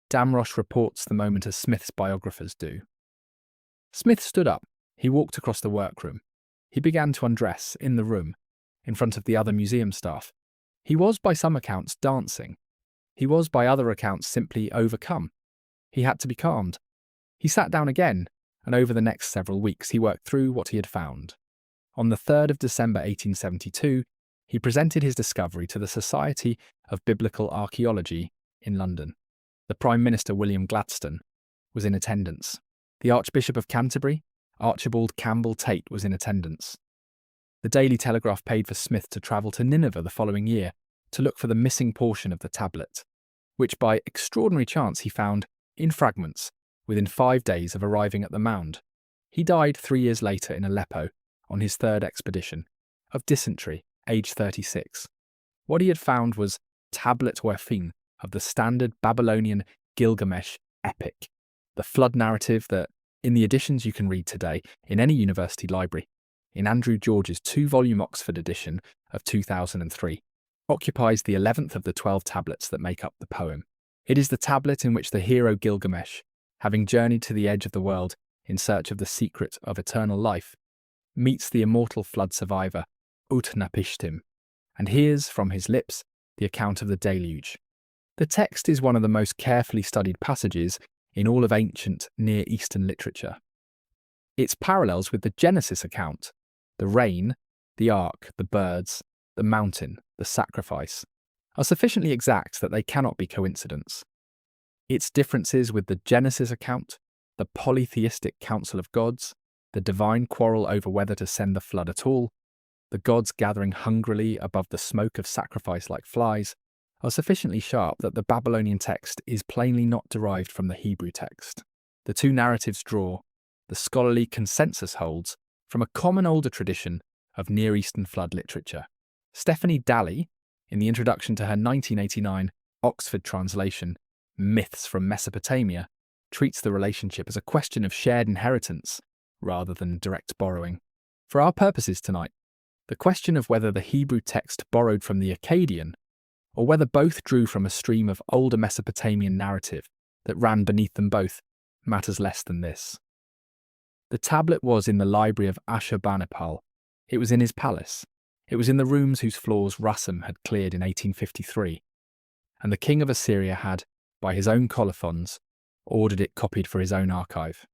Damrosch reports the moment as Smith's biographers do. Smith stood up. He walked across the workroom. He began to undress in the room, in front of the other museum staff. He was, by some accounts, dancing. He was, by other accounts, simply overcome. He had to be calmed. He sat down again, and over the next several weeks he worked through what he had found. On the 3rd of December 1872, he presented his discovery to the Society of Biblical Archaeology in London. The Prime Minister, William Gladstone, was in attendance. The Archbishop of Canterbury, Archibald Campbell Tate, was in attendance. The Daily Telegraph paid for Smith to travel to Nineveh the following year to look for the missing portion of the tablet, which by extraordinary chance he found in fragments within 5 days of arriving at the mound. He died 3 years later in Aleppo on his 3rd expedition, of dysentery, aged 36. What he had found was Tablet Werfin of the standard Babylonian Gilgamesh epic, the flood narrative that, in the editions you can read today in any university library, in Andrew George's 2-volume Oxford edition of 2003, occupies the 11th of the 12 tablets that make up the poem. It is the tablet in which the hero Gilgamesh, having journeyed to the edge of the world in search of the secret of eternal life, meets the immortal flood survivor Utnapishtim, and hears from his lips the account of the deluge. The text is one of the most carefully studied passages in all of ancient Near Eastern literature. Its parallels with the Genesis account, the rain, the ark, the birds, the mountain, the sacrifice, are sufficiently exact that they cannot be coincidence. Its differences with the Genesis account, the polytheistic council of gods, the divine quarrel over whether to send the flood at all, the gods gathering hungrily above the smoke of sacrifice like flies, are sufficiently sharp that the Babylonian text is plainly not derived from the Hebrew text. The two narratives draw, the scholarly consensus holds, from a common older tradition of Near Eastern flood literature. Stephanie Daly, in the introduction to her 1989 Oxford translation, Myths from Mesopotamia, treats the relationship as a question of shared inheritance rather than direct borrowing. For our purposes tonight, the question of whether the Hebrew text borrowed from the Akkadian, or whether both drew from a stream of older Mesopotamian narrative that ran beneath them both, matters less than this. The tablet was in the Library of Ashurbanipal. It was in his palace. It was in the rooms whose floors Rassam had cleared in 1853, and the king of Assyria had, by his own colophons, ordered it copied for his own archive.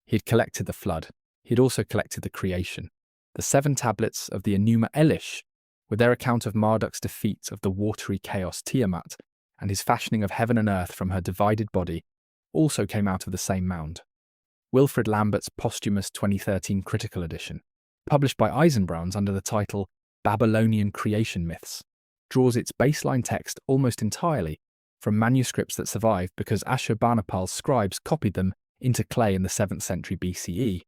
He had collected the flood. He had also collected the creation, the 7 tablets of the Enuma Elish, with their account of Marduk's defeat of the watery chaos Tiamat and his fashioning of heaven and earth from her divided body, also came out of the same mound. Wilfred Lambert's posthumous 2013 critical edition, published by Eisenbrauns under the title Babylonian Creation Myths, draws its baseline text almost entirely from manuscripts that survived because Ashurbanipal's scribes copied them into clay in the 7th century BCE,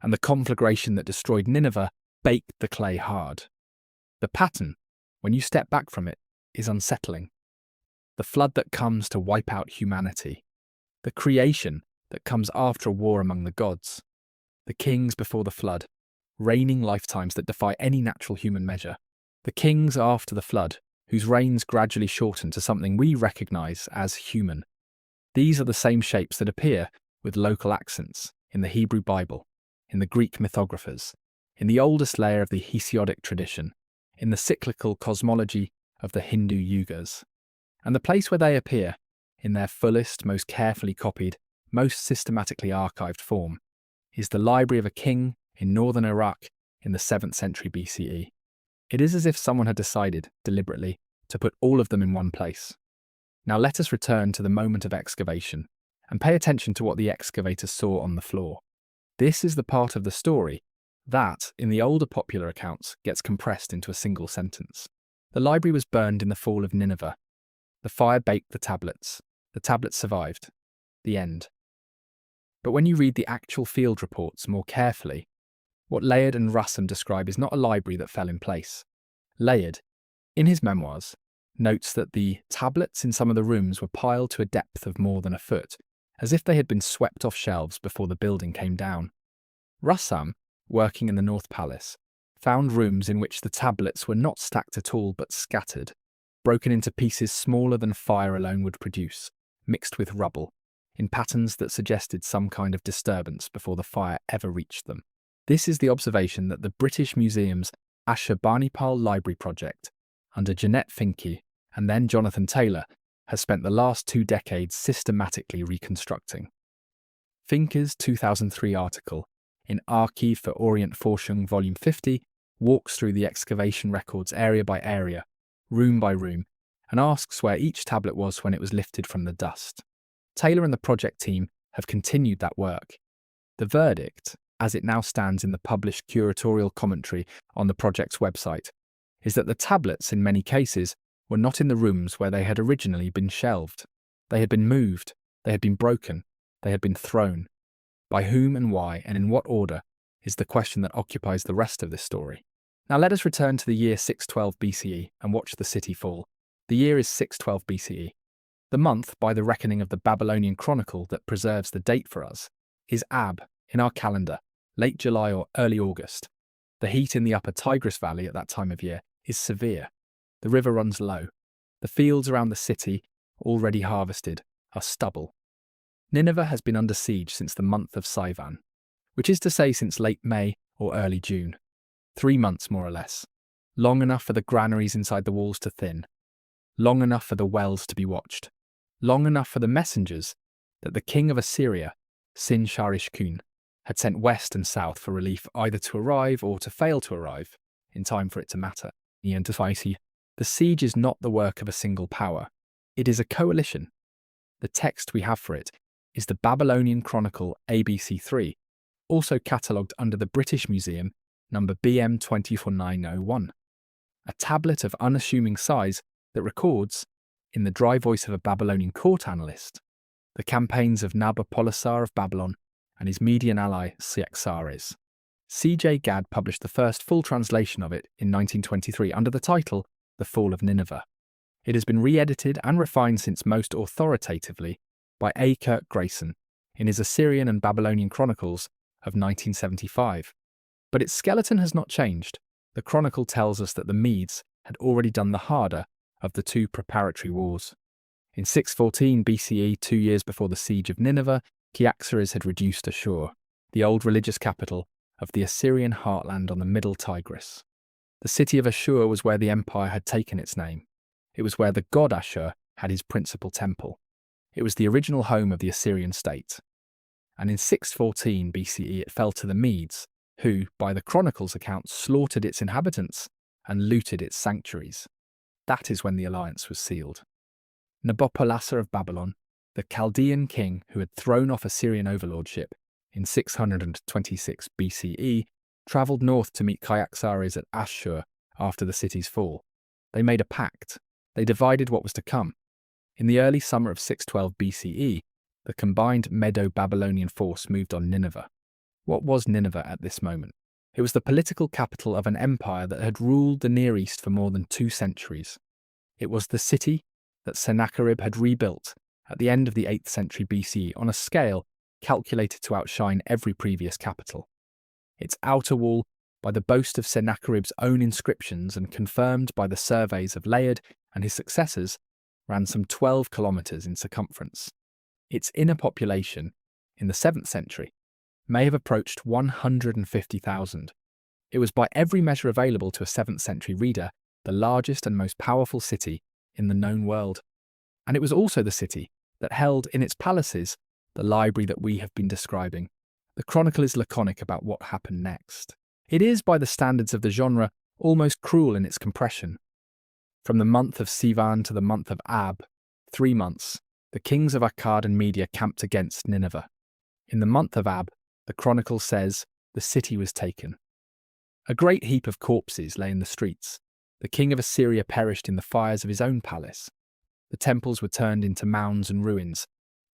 and the conflagration that destroyed Nineveh baked the clay hard. The pattern, when you step back from it, is unsettling. The flood that comes to wipe out humanity. The creation that comes after a war among the gods. The kings before the flood, reigning lifetimes that defy any natural human measure. The kings after the flood, whose reigns gradually shorten to something we recognise as human. These are the same shapes that appear, with local accents, in the Hebrew Bible, in the Greek mythographers, in the oldest layer of the Hesiodic tradition, in the cyclical cosmology of the Hindu yugas. And the place where they appear, in their fullest, most carefully copied, most systematically archived form, is the Library of a King in northern Iraq in the 7th century BCE. It is as if someone had decided, deliberately, to put all of them in one place. Now let us return to the moment of excavation, and pay attention to what the excavators saw on the floor. This is the part of the story that, in the older popular accounts, gets compressed into a single sentence. The library was burned in the fall of Nineveh. The fire baked the tablets. The tablets survived. The end. But when you read the actual field reports more carefully, what Layard and Russam describe is not a library that fell in place. Layard, in his memoirs, notes that the tablets in some of the rooms were piled to a depth of more than a foot, as if they had been swept off shelves before the building came down. Russam, working in the North Palace, found rooms in which the tablets were not stacked at all but scattered, broken into pieces smaller than fire alone would produce, mixed with rubble, in patterns that suggested some kind of disturbance before the fire ever reached them. This is the observation that the British Museum's Ashurbanipal Library project, under Jeanette Finke and then Jonathan Taylor, has spent the last 2 decades systematically reconstructing. Finke's 2003 article in Archiv für Orientforschung Volume 50 walks through the excavation records area by area, room by room, and asks where each tablet was when it was lifted from the dust. Taylor and the project team have continued that work. The verdict, as it now stands in the published curatorial commentary on the project's website, is that the tablets, in many cases, were not in the rooms where they had originally been shelved. They had been moved, they had been broken, they had been thrown. By whom and why and in what order is the question that occupies the rest of this story. Now let us return to the year 612 BCE and watch the city fall. The year is 612 BCE. The month, by the reckoning of the Babylonian Chronicle that preserves the date for us, is Ab in our calendar, late July or early August. The heat in the upper Tigris Valley at that time of year is severe. The river runs low. The fields around the city, already harvested, are stubble. Nineveh has been under siege since the month of Sivan, which is to say since late May or early June. 3 months more or less. Long enough for the granaries inside the walls to thin. Long enough for the wells to be watched. Long enough for the messengers that the king of Assyria, Sin-Shar-Ishkun, had sent west and south for relief either to arrive or to fail to arrive, in time for it to matter. The siege is not the work of a single power. It is a coalition. The text we have for it is the Babylonian Chronicle ABC3, also catalogued under the British Museum, number BM 24901. A tablet of unassuming size that records, in the dry voice of a Babylonian court analyst, the campaigns of Nabopolassar of Babylon and his Median ally Cyaxares. C.J. Gadd published the first full translation of it in 1923 under the title The Fall of Nineveh. It has been re-edited and refined since most authoritatively by A. Kirk Grayson in his Assyrian and Babylonian Chronicles of 1975. But its skeleton has not changed. The chronicle tells us that the Medes had already done the harder of the 2 preparatory wars. In 614 BCE, 2 years before the siege of Nineveh, Cyaxares had reduced Ashur, the old religious capital of the Assyrian heartland on the Middle Tigris. The city of Ashur was where the empire had taken its name. It was where the god Ashur had his principal temple. It was the original home of the Assyrian state. and in 614 BCE it fell to the Medes, who, by the Chronicles' account, slaughtered its inhabitants and looted its sanctuaries. That is when the alliance was sealed. Nabopolassar of Babylon, the Chaldean king who had thrown off Assyrian overlordship in 626 BCE, travelled north to meet Cyaxares at Ashur after the city's fall. They made a pact. They divided what was to come. In the early summer of 612 BCE, the combined Medo-Babylonian force moved on Nineveh. What was Nineveh at this moment? It was the political capital of an empire that had ruled the Near East for more than 2 centuries. It was the city that Sennacherib had rebuilt at the end of the 8th century BCE on a scale calculated to outshine every previous capital. Its outer wall, by the boast of Sennacherib's own inscriptions and confirmed by the surveys of Layard and his successors, ran some 12 kilometres in circumference. Its inner population, in the 7th century, may have approached 150,000. It was by every measure available to a 7th century reader the largest and most powerful city in the known world. And it was also the city that held in its palaces the library that we have been describing. The chronicle is laconic about what happened next. It is, by the standards of the genre, almost cruel in its compression. From the month of Sivan to the month of Ab, 3 months, the kings of Akkad and Media camped against Nineveh. In the month of Ab, the chronicle says, the city was taken. A great heap of corpses lay in the streets. The king of Assyria perished in the fires of his own palace. The temples were turned into mounds and ruins.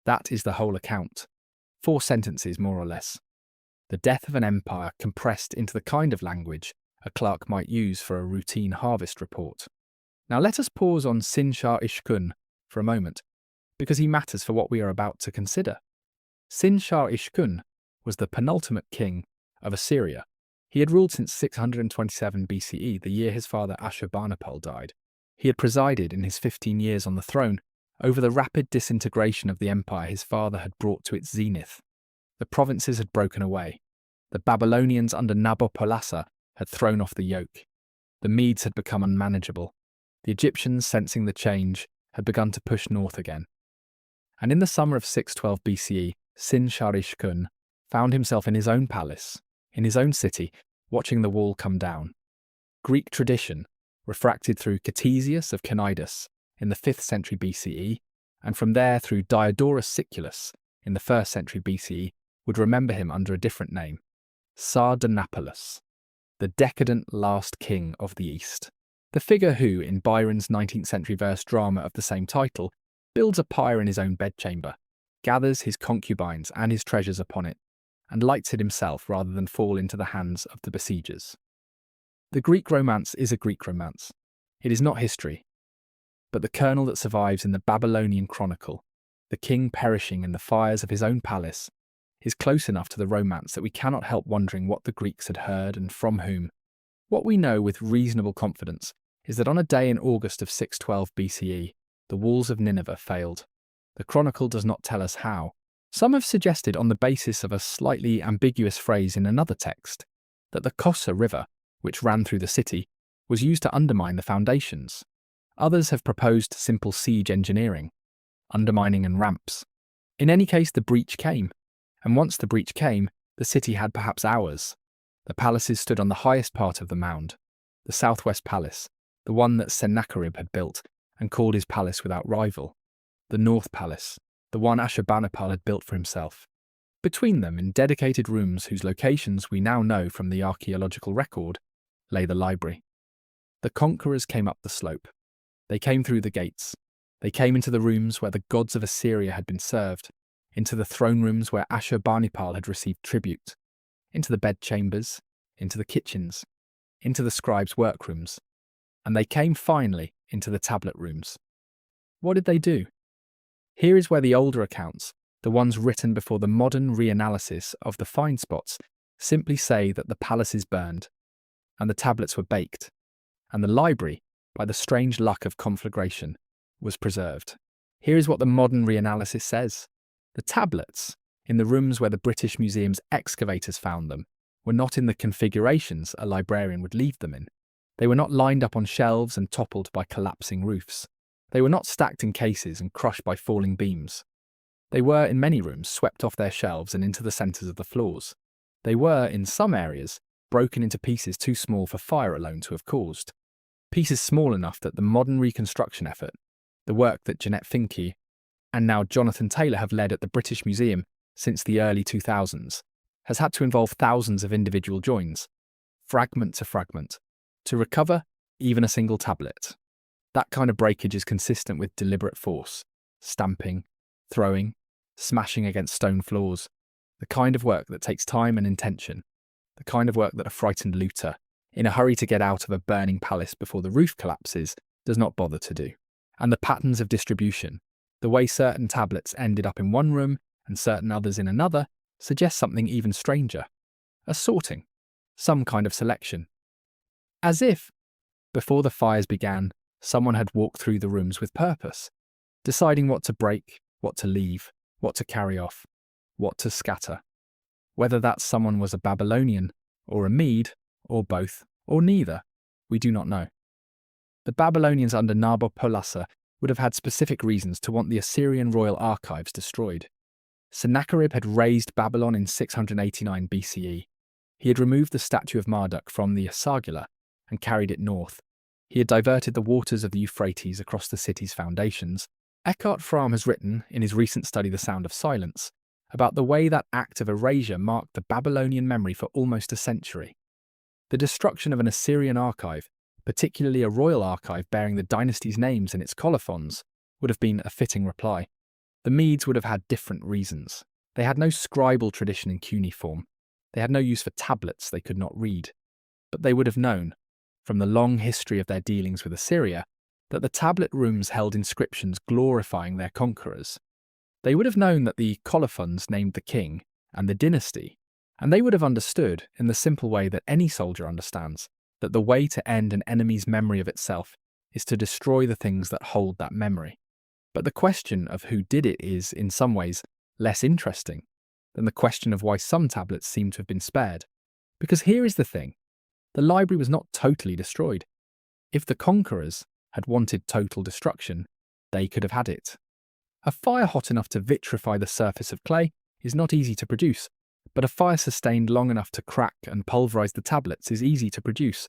That is the whole account. 4 sentences, more or less. The death of an empire compressed into the kind of language a clerk might use for a routine harvest report. Now let us pause on Sin-shar-ishkun for a moment, because he matters for what we are about to consider. Sin-shar-ishkun was the penultimate king of Assyria. He had ruled since 627 BCE, the year his father Ashurbanipal died. He had presided in his 15 years on the throne over the rapid disintegration of the empire his father had brought to its zenith. The provinces had broken away. The Babylonians under Nabopolassar had thrown off the yoke. The Medes had become unmanageable. The Egyptians, sensing the change, had begun to push north again. And in the summer of 612 BCE, Sin-shar-ishkun found himself in his own palace, in his own city, watching the wall come down. Greek tradition, refracted through Ctesias of Cnidus in the 5th century BCE, and from there through Diodorus Siculus in the 1st century BCE, would remember him under a different name, Sardanapalus, the decadent last king of the East. The figure who, in Byron's 19th century verse drama of the same title, builds a pyre in his own bedchamber, gathers his concubines and his treasures upon it, and lights it himself rather than fall into the hands of the besiegers. The Greek romance is a Greek romance. It is not history. But the kernel that survives in the Babylonian chronicle, the king perishing in the fires of his own palace, is close enough to the romance that we cannot help wondering what the Greeks had heard and from whom. What we know with reasonable confidence is that on a day in August of 612 BCE, the walls of Nineveh failed. The chronicle does not tell us how. Some have suggested, on the basis of a slightly ambiguous phrase in another text, that the Kossa River, which ran through the city, was used to undermine the foundations. Others have proposed simple siege engineering, undermining and ramps. In any case, the breach came, and once the breach came, the city had perhaps hours. The palaces stood on the highest part of the mound, the southwest palace, the one that Sennacherib had built and called his palace without rival, the north palace, the one Ashurbanipal had built for himself. Between them, in dedicated rooms whose locations we now know from the archaeological record, lay the library. The conquerors came up the slope. They came through the gates. They came into the rooms where the gods of Assyria had been served, into the throne rooms where Ashurbanipal had received tribute, into the bedchambers, into the kitchens, into the scribes' workrooms, and they came finally into the tablet rooms. What did they do? Here is where the older accounts, the ones written before the modern reanalysis of the find spots, simply say that the palaces burned, and the tablets were baked, and the library, by the strange luck of conflagration, was preserved. Here is what the modern reanalysis says. The tablets, in the rooms where the British Museum's excavators found them, were not in the configurations a librarian would leave them in. They were not lined up on shelves and toppled by collapsing roofs. They were not stacked in cases and crushed by falling beams. They were, in many rooms, swept off their shelves and into the centres of the floors. They were, in some areas, broken into pieces too small for fire alone to have caused. Pieces small enough that the modern reconstruction effort, the work that Jeanette Finke and now Jonathan Taylor have led at the British Museum since the early 2000s, has had to involve thousands of individual joins, fragment to fragment, to recover even a single tablet. That kind of breakage is consistent with deliberate force, stamping, throwing, smashing against stone floors, the kind of work that takes time and intention, the kind of work that a frightened looter, in a hurry to get out of a burning palace before the roof collapses, does not bother to do. And the patterns of distribution, the way certain tablets ended up in one room and certain others in another, suggest something even stranger, a sorting, some kind of selection. As if, before the fires began, someone had walked through the rooms with purpose, deciding what to break, what to leave, what to carry off, what to scatter. Whether that someone was a Babylonian, or a Mede, or both, or neither, we do not know. The Babylonians under Nabopolassar would have had specific reasons to want the Assyrian royal archives destroyed. Sennacherib had razed Babylon in 689 BCE. He had removed the statue of Marduk from the Sargula and carried it north. He had diverted the waters of the Euphrates across the city's foundations. Eckhart Fromm has written, in his recent study The Sound of Silence, about the way that act of erasure marked the Babylonian memory for almost a century. The destruction of an Assyrian archive, particularly a royal archive bearing the dynasty's names in its colophons, would have been a fitting reply. The Medes would have had different reasons. They had no scribal tradition in cuneiform. They had no use for tablets they could not read. But they would have known, from the long history of their dealings with Assyria, that the tablet rooms held inscriptions glorifying their conquerors. They would have known that the colophons named the king and the dynasty, and they would have understood, in the simple way that any soldier understands, that the way to end an enemy's memory of itself is to destroy the things that hold that memory. But the question of who did it is, in some ways, less interesting than the question of why some tablets seem to have been spared. Because here is the thing. The library was not totally destroyed. If the conquerors had wanted total destruction, they could have had it. A fire hot enough to vitrify the surface of clay is not easy to produce, but a fire sustained long enough to crack and pulverize the tablets is easy to produce.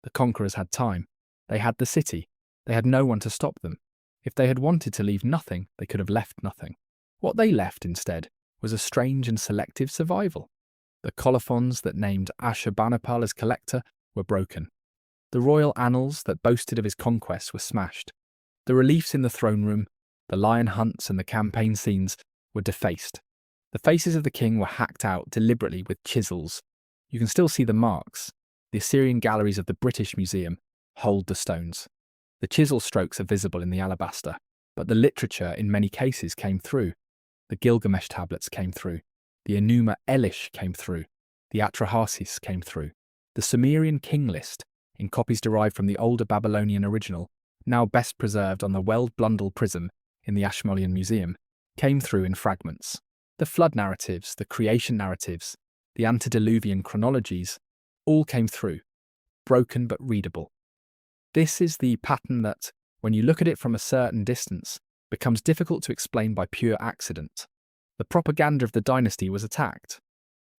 The conquerors had time. They had the city. They had no one to stop them. If they had wanted to leave nothing, they could have left nothing. What they left instead was a strange and selective survival. The colophons that named Ashurbanipal as collector were broken. The royal annals that boasted of his conquests were smashed. The reliefs in the throne room, the lion hunts and the campaign scenes were defaced. The faces of the king were hacked out deliberately with chisels. You can still see the marks. The Assyrian galleries of the British Museum hold the stones. The chisel strokes are visible in the alabaster, but the literature in many cases came through. The Gilgamesh tablets came through. The Enuma Elish came through. The Atrahasis came through. The Sumerian king list, in copies derived from the older Babylonian original, now best preserved on the Weld-Blundell prism in the Ashmolean Museum, came through in fragments. The flood narratives, the creation narratives, the antediluvian chronologies, all came through, broken but readable. This is the pattern that, when you look at it from a certain distance, becomes difficult to explain by pure accident. The propaganda of the dynasty was attacked.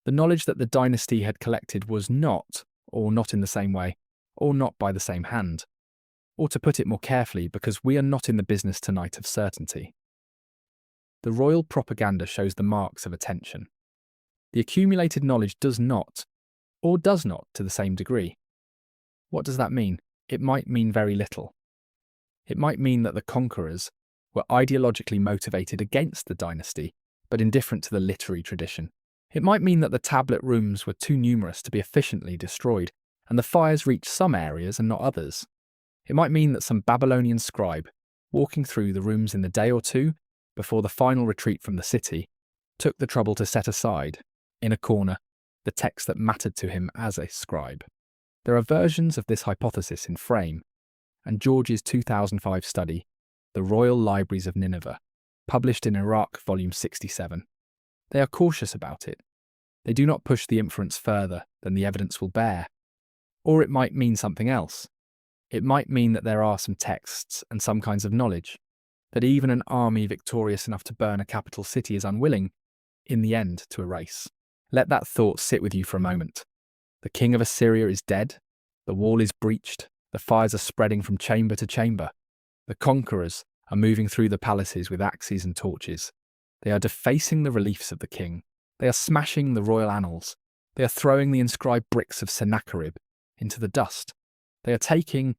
The knowledge that the dynasty had collected was not, or not in the same way, or not by the same hand. Or to put it more carefully, because we are not in the business tonight of certainty. The royal propaganda shows the marks of attention. The accumulated knowledge does not, or does not to the same degree. What does that mean? It might mean very little. It might mean that the conquerors were ideologically motivated against the dynasty, but indifferent to the literary tradition. It might mean that the tablet rooms were too numerous to be efficiently destroyed, and the fires reached some areas and not others. It might mean that some Babylonian scribe, walking through the rooms in the day or two before the final retreat from the city, took the trouble to set aside, in a corner, the text that mattered to him as a scribe. There are versions of this hypothesis in Frame, and George's 2005 study, The Royal Libraries of Nineveh, published in Iraq, Volume 67. They are cautious about it. They do not push the inference further than the evidence will bear. Or it might mean something else. It might mean that there are some texts and some kinds of knowledge, that even an army victorious enough to burn a capital city is unwilling, in the end, to erase. Let that thought sit with you for a moment. The king of Assyria is dead, the wall is breached, the fires are spreading from chamber to chamber. The conquerors are moving through the palaces with axes and torches. They are defacing the reliefs of the king. They are smashing the royal annals. They are throwing the inscribed bricks of Sennacherib into the dust. They are taking,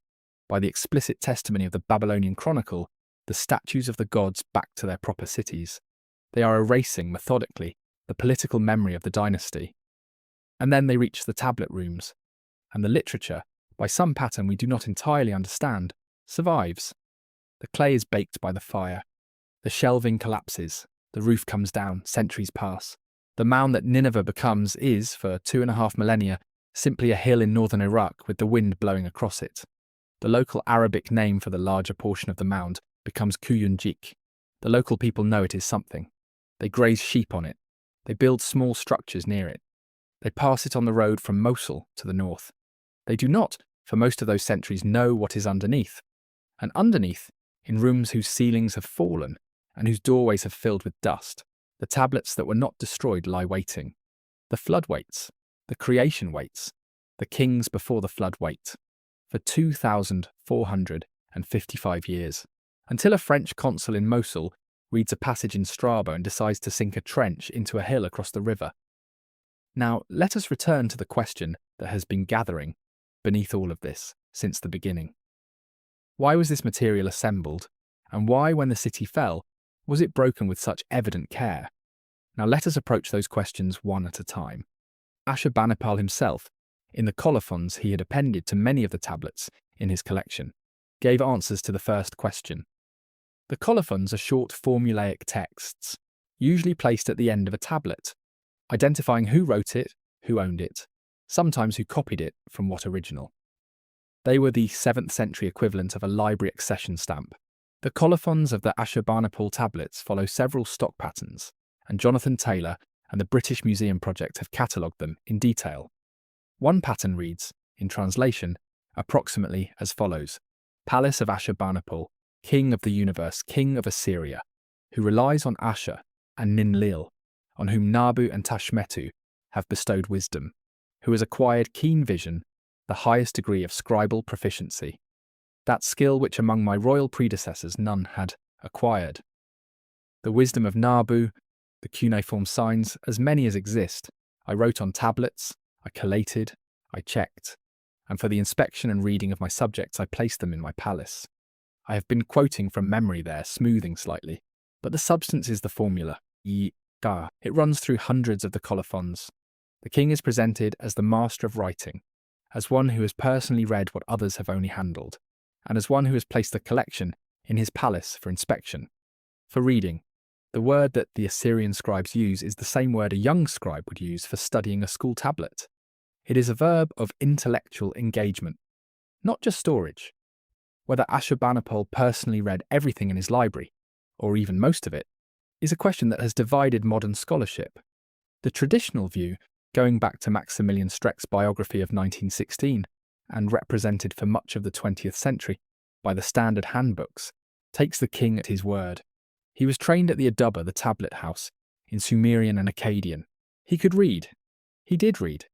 by the explicit testimony of the Babylonian Chronicle, the statues of the gods back to their proper cities. They are erasing, methodically, the political memory of the dynasty. And then they reach the tablet rooms, and the literature, by some pattern we do not entirely understand, survives. The clay is baked by the fire. The shelving collapses. The roof comes down. Centuries pass. The mound that Nineveh becomes is, for 2.5 millennia, simply a hill in northern Iraq with the wind blowing across it. The local Arabic name for the larger portion of the mound becomes Kuyunjik. The local people know it is something. They graze sheep on it. They build small structures near it. They pass it on the road from Mosul to the north. They do not, for most of those centuries, know what is underneath. And underneath, in rooms whose ceilings have fallen and whose doorways have filled with dust, the tablets that were not destroyed lie waiting. The flood waits. The creation waits. The kings before the flood wait. For 2,455 years. Until a French consul in Mosul reads a passage in Strabo and decides to sink a trench into a hill across the river. Now, let us return to the question that has been gathering beneath all of this since the beginning. Why was this material assembled, and why, when the city fell, was it broken with such evident care? Now let us approach those questions one at a time. Ashurbanipal himself, in the colophons he had appended to many of the tablets in his collection, gave answers to the first question. The colophons are short formulaic texts, usually placed at the end of a tablet, identifying who wrote it, who owned it, sometimes who copied it from what original. They were the 7th century equivalent of a library accession stamp. The colophons of the Ashurbanipal tablets follow several stock patterns, and Jonathan Taylor and the British Museum Project have catalogued them in detail. One pattern reads, in translation, approximately as follows: Palace of Ashurbanipal, King of the Universe, King of Assyria, who relies on Ashur and Ninlil, on whom Nabu and Tashmetu have bestowed wisdom, who has acquired keen vision, the highest degree of scribal proficiency, that skill which among my royal predecessors none had acquired. The wisdom of Nabu, the cuneiform signs, as many as exist, I wrote on tablets, I collated, I checked, and for the inspection and reading of my subjects I placed them in my palace. I have been quoting from memory there, smoothing slightly, but the substance is the formula, yi-ga. It runs through hundreds of the colophons. The king is presented as the master of writing, as one who has personally read what others have only handled, and as one who has placed the collection in his palace for inspection. For reading, the word that the Assyrian scribes use is the same word a young scribe would use for studying a school tablet. It is a verb of intellectual engagement, not just storage. Whether Ashurbanipal personally read everything in his library, or even most of it, is a question that has divided modern scholarship. The traditional view, going back to Maximilian Streck's biography of 1916, and represented for much of the 20th century by the standard handbooks, takes the king at his word. He was trained at the Adubba, the tablet house, in Sumerian and Akkadian. He could read. He did read.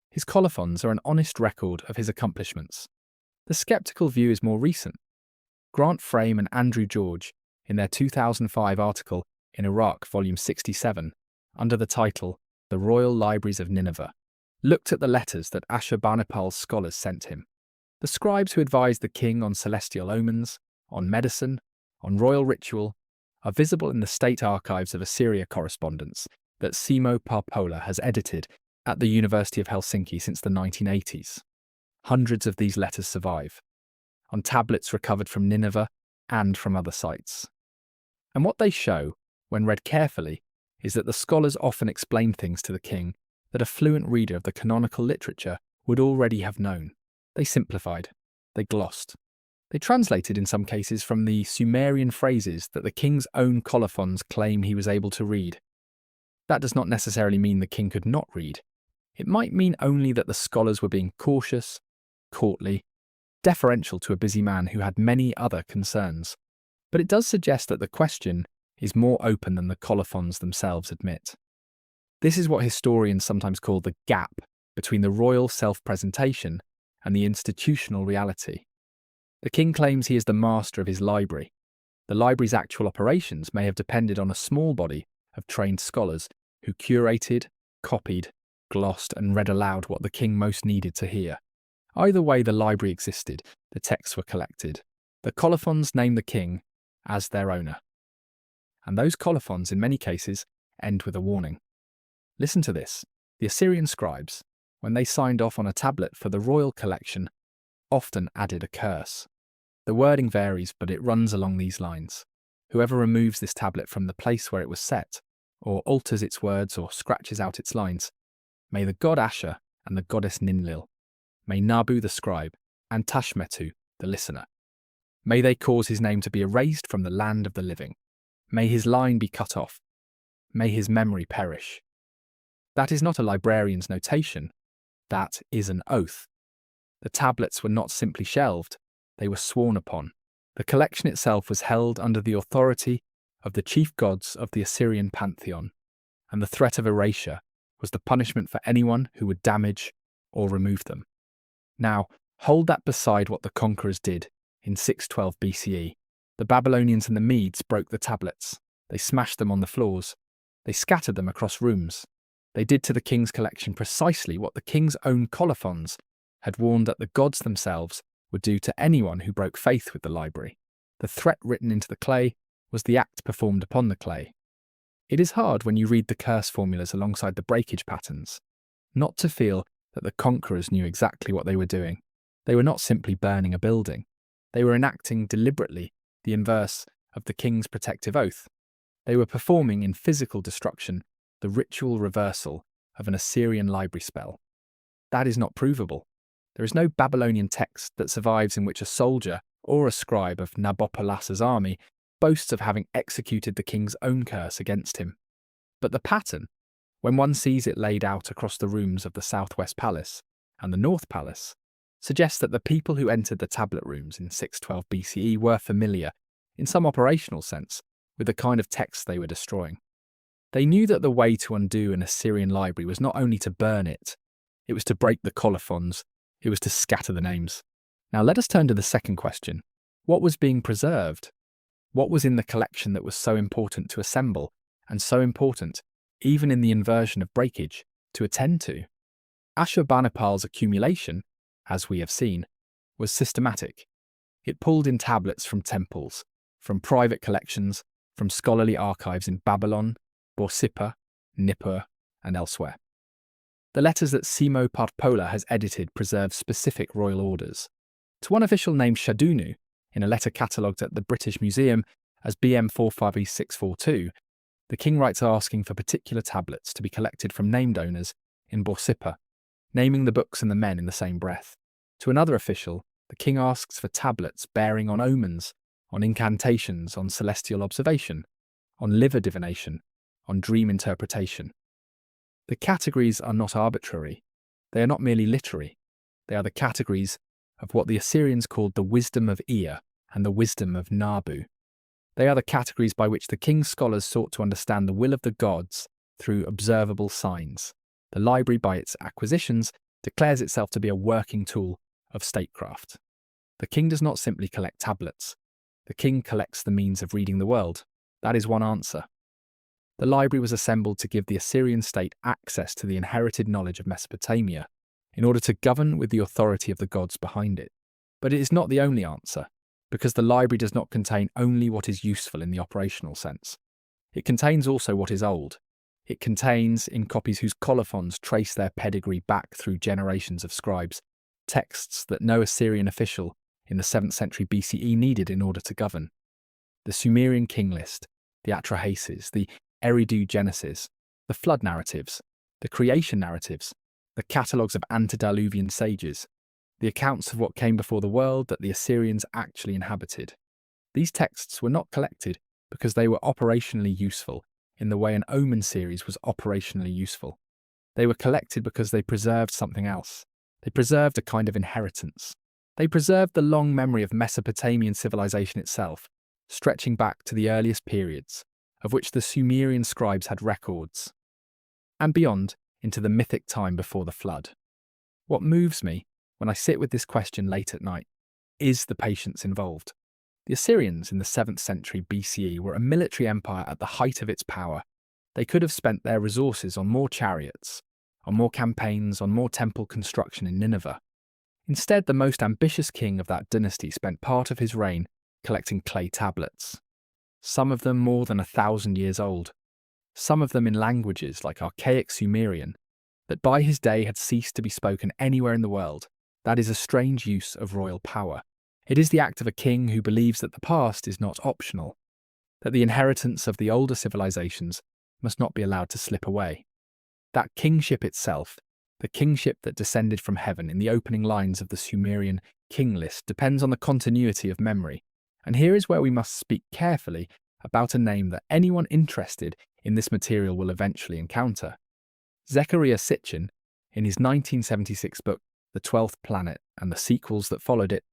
His colophons are an honest record of his accomplishments. The skeptical view is more recent. Grant Frame and Andrew George, in their 2005 article in Iraq, volume 67, under the title The Royal Libraries of Nineveh, looked at the letters that Ashurbanipal's scholars sent him. The scribes who advised the king on celestial omens, on medicine, on royal ritual, are visible in the state archives of Assyria correspondence that Simo Parpola has edited at the University of Helsinki since the 1980s. Hundreds of these letters survive, on tablets recovered from Nineveh and from other sites. And what they show, when read carefully, is that the scholars often explain things to the king that a fluent reader of the canonical literature would already have known. They simplified. They glossed. They translated in some cases from the Sumerian phrases that the king's own colophons claim he was able to read. That does not necessarily mean the king could not read. It might mean only that the scholars were being cautious, courtly, deferential to a busy man who had many other concerns. But it does suggest that the question is more open than the colophons themselves admit. This is what historians sometimes call the gap between the royal self-presentation and the institutional reality. The king claims he is the master of his library. The library's actual operations may have depended on a small body of trained scholars who curated, copied, glossed, and read aloud what the king most needed to hear. Either way, the library existed, the texts were collected. The colophons named the king as their owner. And those colophons, in many cases, end with a warning. Listen to this. The Assyrian scribes, when they signed off on a tablet for the royal collection, often added a curse. The wording varies, but it runs along these lines. Whoever removes this tablet from the place where it was set, or alters its words or scratches out its lines, may the god Ashur and the goddess Ninlil, may Nabu the scribe, and Tashmetu the listener, may they cause his name to be erased from the land of the living. May his line be cut off. May his memory perish. That is not a librarian's notation. That is an oath. The tablets were not simply shelved, they were sworn upon. The collection itself was held under the authority of the chief gods of the Assyrian pantheon, and the threat of erasure was the punishment for anyone who would damage or remove them. Now, hold that beside what the conquerors did in 612 BCE. The Babylonians and the Medes broke the tablets. They smashed them on the floors. They scattered them across rooms. They did to the king's collection precisely what the king's own colophons had warned that the gods themselves would do to anyone who broke faith with the library. The threat written into the clay was the act performed upon the clay. It is hard when you read the curse formulas alongside the breakage patterns, not to feel that the conquerors knew exactly what they were doing. They were not simply burning a building. They were enacting deliberately the inverse of the king's protective oath. They were performing in physical destruction the ritual reversal of an Assyrian library spell. That is not provable. There is no Babylonian text that survives in which a soldier or a scribe of Nabopolassar's army boasts of having executed the king's own curse against him. But the pattern, when one sees it laid out across the rooms of the Southwest Palace and the North Palace, suggests that the people who entered the tablet rooms in 612 BCE were familiar, in some operational sense, with the kind of text they were destroying. They knew that the way to undo an Assyrian library was not only to burn it was to break the colophons, it was to scatter the names. Now let us turn to the second question. What was being preserved? What was in the collection that was so important to assemble, and so important, even in the inversion of breakage, to attend to? Ashurbanipal's accumulation, as we have seen, was systematic. It pulled in tablets from temples, from private collections, from scholarly archives in Babylon, Borsippa, Nippur, and elsewhere. The letters that Simo Parpola has edited preserve specific royal orders. To one official named Shadunu, in a letter catalogued at the British Museum as BM 45E642, the king writes asking for particular tablets to be collected from named owners in Borsippa, naming the books and the men in the same breath. To another official, the king asks for tablets bearing on omens, on incantations, on celestial observation, on liver divination, on dream interpretation. The categories are not arbitrary. They are not merely literary. They are the categories of what the Assyrians called the wisdom of Ea and the wisdom of Nabu. They are the categories by which the king's scholars sought to understand the will of the gods through observable signs. The library, by its acquisitions, declares itself to be a working tool of statecraft. The king does not simply collect tablets. The king collects the means of reading the world. That is one answer. The library was assembled to give the Assyrian state access to the inherited knowledge of Mesopotamia, in order to govern with the authority of the gods behind it. But it is not the only answer, because the library does not contain only what is useful in the operational sense. It contains also what is old. It contains, in copies whose colophons trace their pedigree back through generations of scribes, texts that no Assyrian official in the 7th century BCE needed in order to govern. The Sumerian king list, the Atrahasis, the Eridu Genesis, the flood narratives, the creation narratives, the catalogues of antediluvian sages, the accounts of what came before the world that the Assyrians actually inhabited. These texts were not collected because they were operationally useful in the way an omen series was operationally useful. They were collected because they preserved something else. They preserved a kind of inheritance. They preserved the long memory of Mesopotamian civilization itself, stretching back to the earliest periods, of which the Sumerian scribes had records, and beyond into the mythic time before the flood. What moves me when I sit with this question late at night is the patience involved. The Assyrians in the 7th century BCE were a military empire at the height of its power. They could have spent their resources on more chariots, on more campaigns, on more temple construction in Nineveh. Instead, the most ambitious king of that dynasty spent part of his reign collecting clay tablets, some of them more than 1,000 years old, some of them in languages like archaic Sumerian, that by his day had ceased to be spoken anywhere in the world. That is a strange use of royal power. It is the act of a king who believes that the past is not optional, that the inheritance of the older civilizations must not be allowed to slip away. That kingship itself, the kingship that descended from heaven in the opening lines of the Sumerian king list, depends on the continuity of memory. And here is where we must speak carefully about a name that anyone interested in this material will eventually encounter. Zecharia Sitchin, in his 1976 book, The 12th Planet and the sequels that followed it,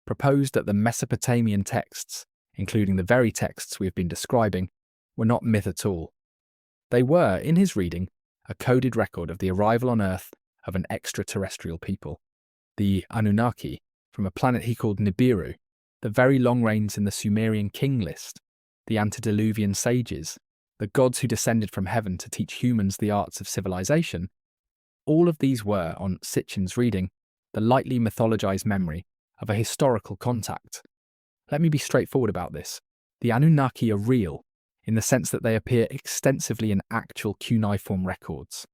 proposed that the Mesopotamian texts, including the very texts we have been describing, were not myth at all. They were, in his reading, a coded record of the arrival on Earth of an extraterrestrial people, the Anunnaki, from a planet he called Nibiru, the very long reigns in the Sumerian king list, the antediluvian sages, the gods who descended from heaven to teach humans the arts of civilization. All of these were, on Sitchin's reading, the lightly mythologized memory of a historical contact. Let me be straightforward about this. The Anunnaki are real, in the sense that they appear extensively in actual cuneiform records.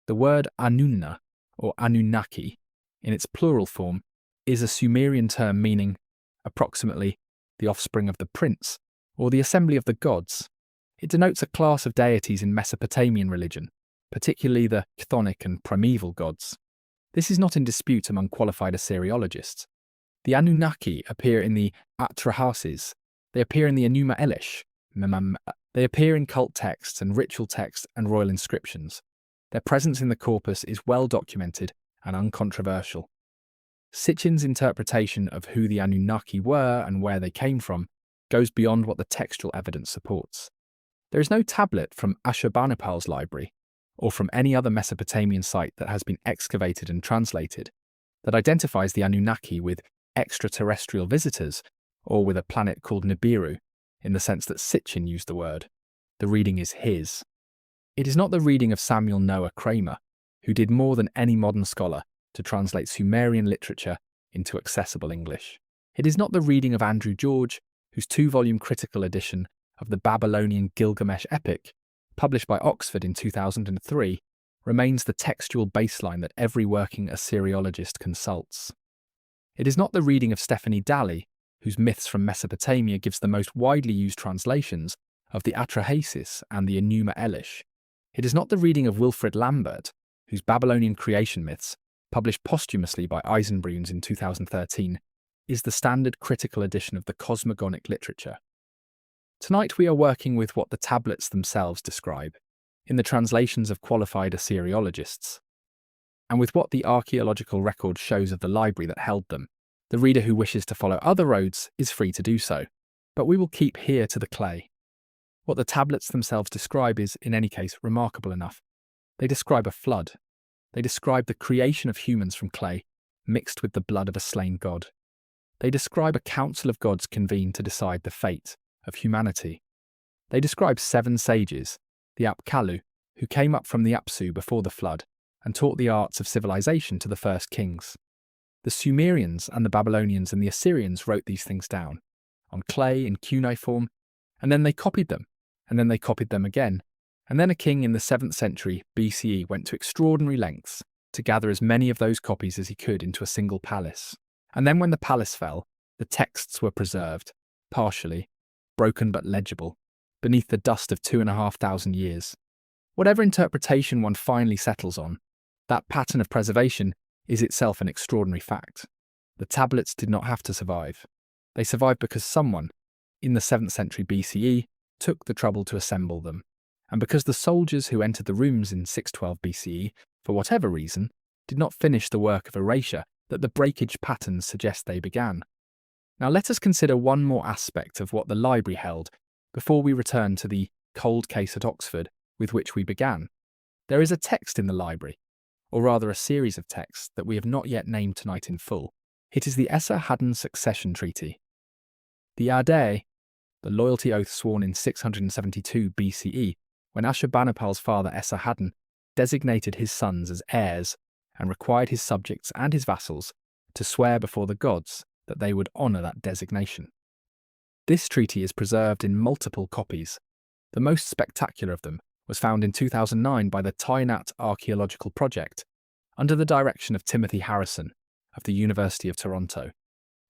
The word Anunna, or Anunnaki, in its plural form, is a Sumerian term meaning, approximately, the offspring of the prince, or the assembly of the gods. It denotes a class of deities in Mesopotamian religion, particularly the chthonic and primeval gods. This is not in dispute among qualified Assyriologists. The Anunnaki appear in the Atrahasis. They appear in the Enuma Elish. They appear in cult texts and ritual texts and royal inscriptions. Their presence in the corpus is well documented and uncontroversial. Sitchin's interpretation of who the Anunnaki were and where they came from goes beyond what the textual evidence supports. There is no tablet from Ashurbanipal's library, or from any other Mesopotamian site that has been excavated and translated, that identifies the Anunnaki with extraterrestrial visitors or with a planet called Nibiru, in the sense that Sitchin used the word. The reading is his. It is not the reading of Samuel Noah Kramer, who did more than any modern scholar to translate Sumerian literature into accessible English. It is not the reading of Andrew George, whose 2-volume critical edition of the Babylonian Gilgamesh epic, published by Oxford in 2003, remains the textual baseline that every working Assyriologist consults. It is not the reading of Stephanie Dalley, whose Myths from Mesopotamia gives the most widely used translations of the Atrahasis and the Enuma Elish. It is not the reading of Wilfrid Lambert, whose Babylonian creation myths, published posthumously by Eisenbruns in 2013, is the standard critical edition of the cosmogonic literature. Tonight we are working with what the tablets themselves describe, in the translations of qualified Assyriologists, and with what the archaeological record shows of the library that held them. The reader who wishes to follow other roads is free to do so, but we will keep here to the clay. What the tablets themselves describe is, in any case, remarkable enough. They describe a flood. They describe the creation of humans from clay, mixed with the blood of a slain god. They describe a council of gods convened to decide the fate of humanity. They describe 7 sages, the Apkallu, who came up from the Apsu before the flood and taught the arts of civilization to the first kings. The Sumerians and the Babylonians and the Assyrians wrote these things down, on clay in cuneiform, and then they copied them, and then they copied them again, and then a king in the 7th century BCE went to extraordinary lengths to gather as many of those copies as he could into a single palace. And then when the palace fell, the texts were preserved, partially, broken but legible, beneath the dust of 2,500 years. Whatever interpretation one finally settles on, that pattern of preservation is itself an extraordinary fact. The tablets did not have to survive. They survived because someone, in the 7th century BCE, took the trouble to assemble them, and because the soldiers who entered the rooms in 612 BCE, for whatever reason, did not finish the work of erasure that the breakage patterns suggest they began. Now let us consider one more aspect of what the library held before we return to the cold case at Oxford with which we began. There is a text in the library, or rather a series of texts that we have not yet named tonight in full. It is the Esarhaddon Succession Treaty. The Ade, the loyalty oath sworn in 672 BCE, when Ashurbanipal's father Esarhaddon designated his sons as heirs and required his subjects and his vassals to swear before the gods that they would honour that designation. This treaty is preserved in multiple copies. The most spectacular of them was found in 2009 by the Tainat Archaeological Project, under the direction of Timothy Harrison of the University of Toronto,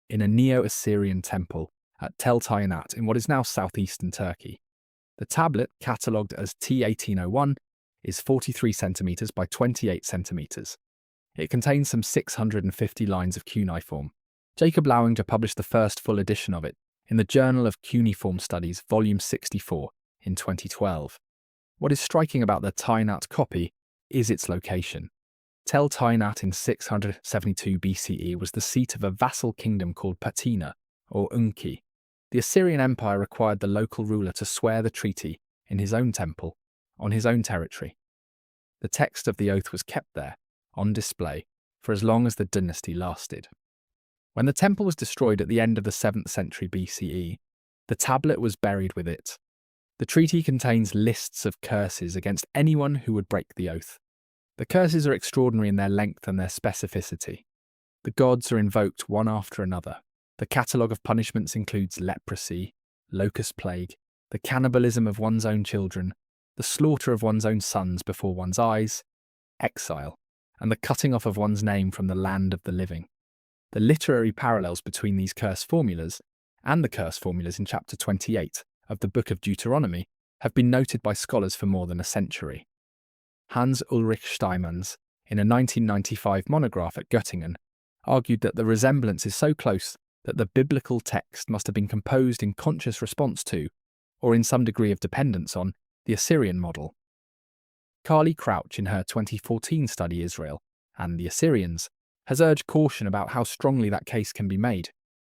in a Neo-Assyrian temple at Tel Tainat in what is now southeastern Turkey. The tablet, catalogued as T1801, is 43 centimetres by 28 centimetres. It contains some 650 lines of cuneiform. Jacob Lowinger published the first full edition of it in the Journal of Cuneiform Studies, Volume 64, in 2012. What is striking about the Tainat copy is its location. Tel Tainat in 672 BCE was the seat of a vassal kingdom called Patina, or Unki. The Assyrian Empire required the local ruler to swear the treaty in his own temple, on his own territory. The text of the oath was kept there, on display, for as long as the dynasty lasted. When the temple was destroyed at the end of the 7th century BCE, the tablet was buried with it. The treaty contains lists of curses against anyone who would break the oath. The curses are extraordinary in their length and their specificity. The gods are invoked one after another. The catalogue of punishments includes leprosy, locust plague, the cannibalism of one's own children, the slaughter of one's own sons before one's eyes, exile, and the cutting off of one's name from the land of the living. The literary parallels between these curse formulas and the curse formulas in chapter 28 of the Book of Deuteronomy have been noted by scholars for more than a century. Hans Ulrich Steinmanns, in a 1995 monograph at Göttingen, argued that the resemblance is so close that the biblical text must have been composed in conscious response to, or in some degree of dependence on, the Assyrian model. Carly Crouch, in her 2014 study Israel and the Assyrians, has urged caution about how strongly that case can be made,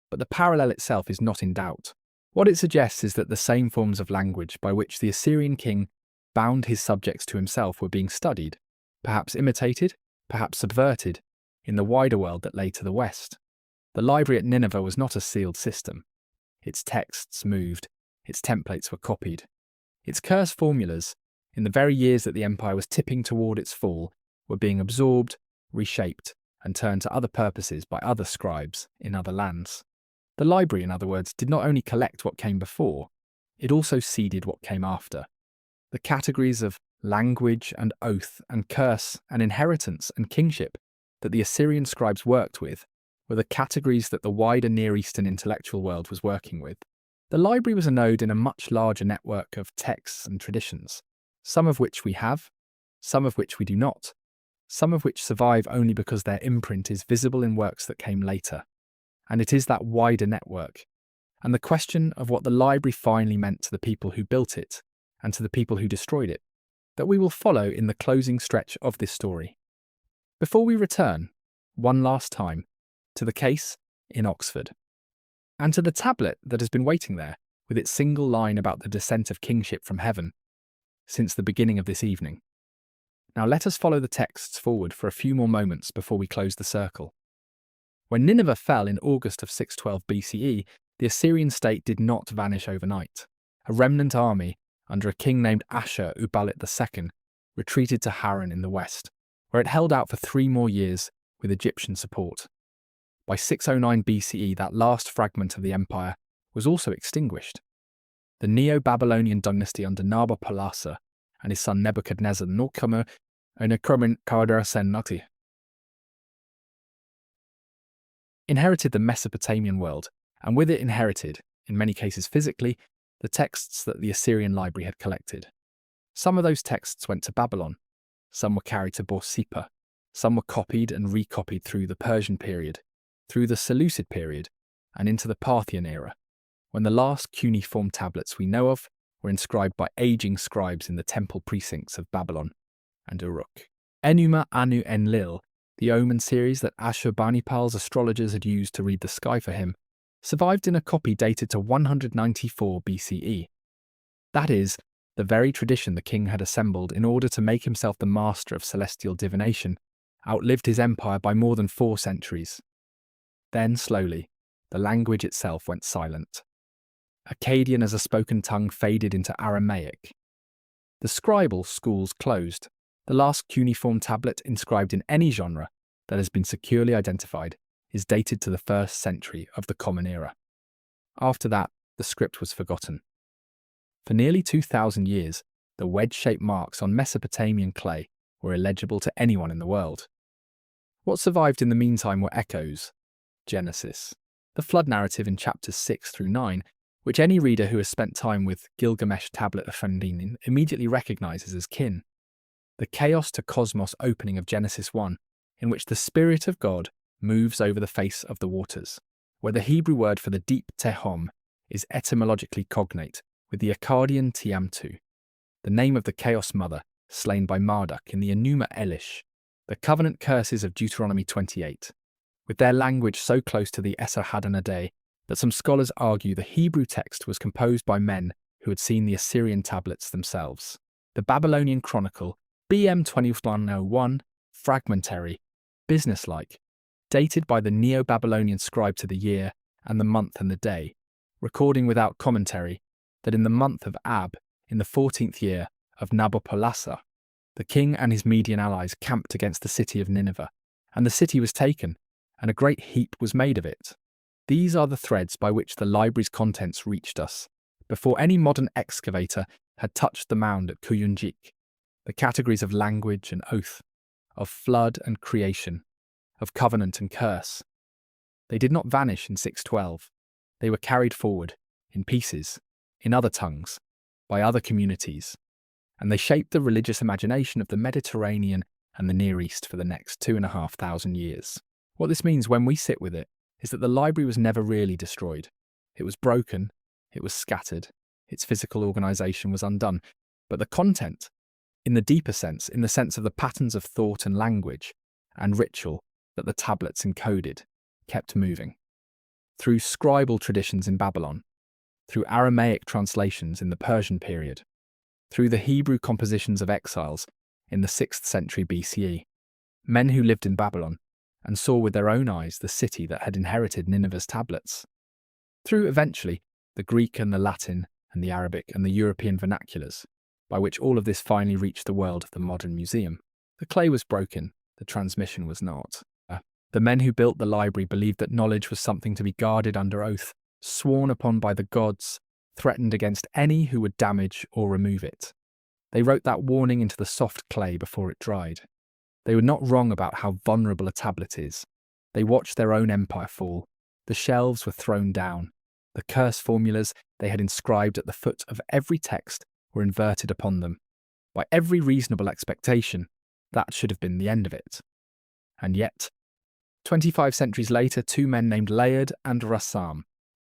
but the parallel itself is not in doubt. What it suggests is that the same forms of language by which the Assyrian king bound his subjects to himself were being studied, perhaps imitated, perhaps subverted, in the wider world that lay to the west. The library at Nineveh was not a sealed system. Its texts moved, its templates were copied. Its curse formulas, in the very years that the empire was tipping toward its fall, were being absorbed, reshaped, and turned to other purposes by other scribes in other lands. The library, in other words, did not only collect what came before, it also seeded what came after. The categories of language and oath and curse and inheritance and kingship that the Assyrian scribes worked with were the categories that the wider Near Eastern intellectual world was working with. The library was a node in a much larger network of texts and traditions, some of which we have, some of which we do not, some of which survive only because their imprint is visible in works that came later. And it is that wider network, and the question of what the library finally meant to the people who built it and to the people who destroyed it, that we will follow in the closing stretch of this story. Before we return, one last time, to the case in Oxford, and to the tablet that has been waiting there with its single line about the descent of kingship from heaven since the beginning of this evening. Now let us follow the texts forward for a few more moments before we close the circle. When Nineveh fell in August of 612 BCE, the Assyrian state did not vanish overnight. A remnant army, under a king named Ashur-uballit II, retreated to Haran in the west, where it held out for 3 more years with Egyptian support. By 609 BCE, that last fragment of the empire was also extinguished. The Neo-Babylonian dynasty under Nabopolassar and his son Nebuchadnezzar inherited the Mesopotamian world, and with it inherited, in many cases physically, the texts that the Assyrian library had collected. Some of those texts went to Babylon, some were carried to Borsippa, some were copied and recopied through the Persian period, through the Seleucid period, and into the Parthian era, when the last cuneiform tablets we know of were inscribed by aging scribes in the temple precincts of Babylon and Uruk. Enuma Anu Enlil, the omen series that Ashurbanipal's astrologers had used to read the sky for him, survived in a copy dated to 194 BCE. That is, the very tradition the king had assembled in order to make himself the master of celestial divination outlived his empire by more than 4 centuries. Then, slowly, the language itself went silent. Akkadian as a spoken tongue faded into Aramaic. The scribal schools closed. The last cuneiform tablet inscribed in any genre that has been securely identified is dated to the 1st century of the Common Era. After that, the script was forgotten. For nearly 2,000 years, the wedge-shaped marks on Mesopotamian clay were illegible to anyone in the world. What survived in the meantime were echoes. Genesis, the flood narrative in chapters 6 through 9, which any reader who has spent time with Gilgamesh Tablet of Fundinin immediately recognizes as kin. The chaos to cosmos opening of Genesis 1, in which the Spirit of God moves over the face of the waters, where the Hebrew word for the deep tehom is etymologically cognate with the Akkadian Tiamtu, the name of the Chaos Mother slain by Marduk in the Enuma Elish, the covenant curses of Deuteronomy 28, with their language so close to the Esarhaddon that some scholars argue the Hebrew text was composed by men who had seen the Assyrian tablets themselves. The Babylonian Chronicle, BM 2101, fragmentary, businesslike, dated by the Neo-Babylonian scribe to the year and the month and the day, recording without commentary that in the month of Ab, in the 14th year of Nabopolassar, the king and his Median allies camped against the city of Nineveh, and the city was taken, and a great heap was made of it. These are the threads by which the library's contents reached us, before any modern excavator had touched the mound at Kuyunjik, the categories of language and oath, of flood and creation, of covenant and curse. They did not vanish in 612. They were carried forward, in pieces, in other tongues, by other communities, and they shaped the religious imagination of the Mediterranean and the Near East for the next 2,500 years. What this means when we sit with it is that the library was never really destroyed. It was broken, it was scattered, its physical organisation was undone, but the content, in the deeper sense, in the sense of the patterns of thought and language and ritual that the tablets encoded, kept moving. Through scribal traditions in Babylon, through Aramaic translations in the Persian period, through the Hebrew compositions of exiles in the 6th century BCE, men who lived in Babylon and saw with their own eyes the city that had inherited Nineveh's tablets. Through, eventually, the Greek and the Latin and the Arabic and the European vernaculars, by which all of this finally reached the world of the modern museum. The clay was broken, the transmission was not. The men who built the library believed that knowledge was something to be guarded under oath, sworn upon by the gods, threatened against any who would damage or remove it. They wrote that warning into the soft clay before it dried. They were not wrong about how vulnerable a tablet is. They watched their own empire fall. The shelves were thrown down. The curse formulas they had inscribed at the foot of every text were inverted upon them. By every reasonable expectation, that should have been the end of it. And yet, 25 centuries later, 2 men named Layard and Rassam,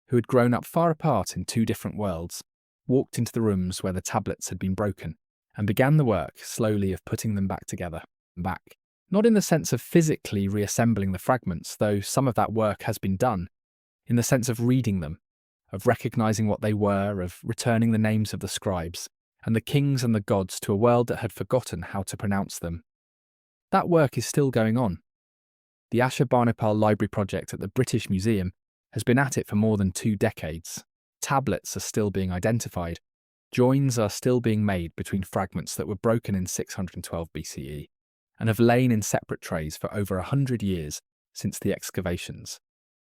who had grown up far apart in 2 different worlds, walked into the rooms where the tablets had been broken and began the work, slowly, of putting them back together. Back. Not in the sense of physically reassembling the fragments, though some of that work has been done, in the sense of reading them, of recognizing what they were, of returning the names of the scribes, and the kings and the gods to a world that had forgotten how to pronounce them. That work is still going on. The Ashurbanipal Library Project at the British Museum has been at it for more than 2 decades. Tablets are still being identified. Joins are still being made between fragments that were broken in 612 BCE and have lain in separate trays for over 100 years since the excavations.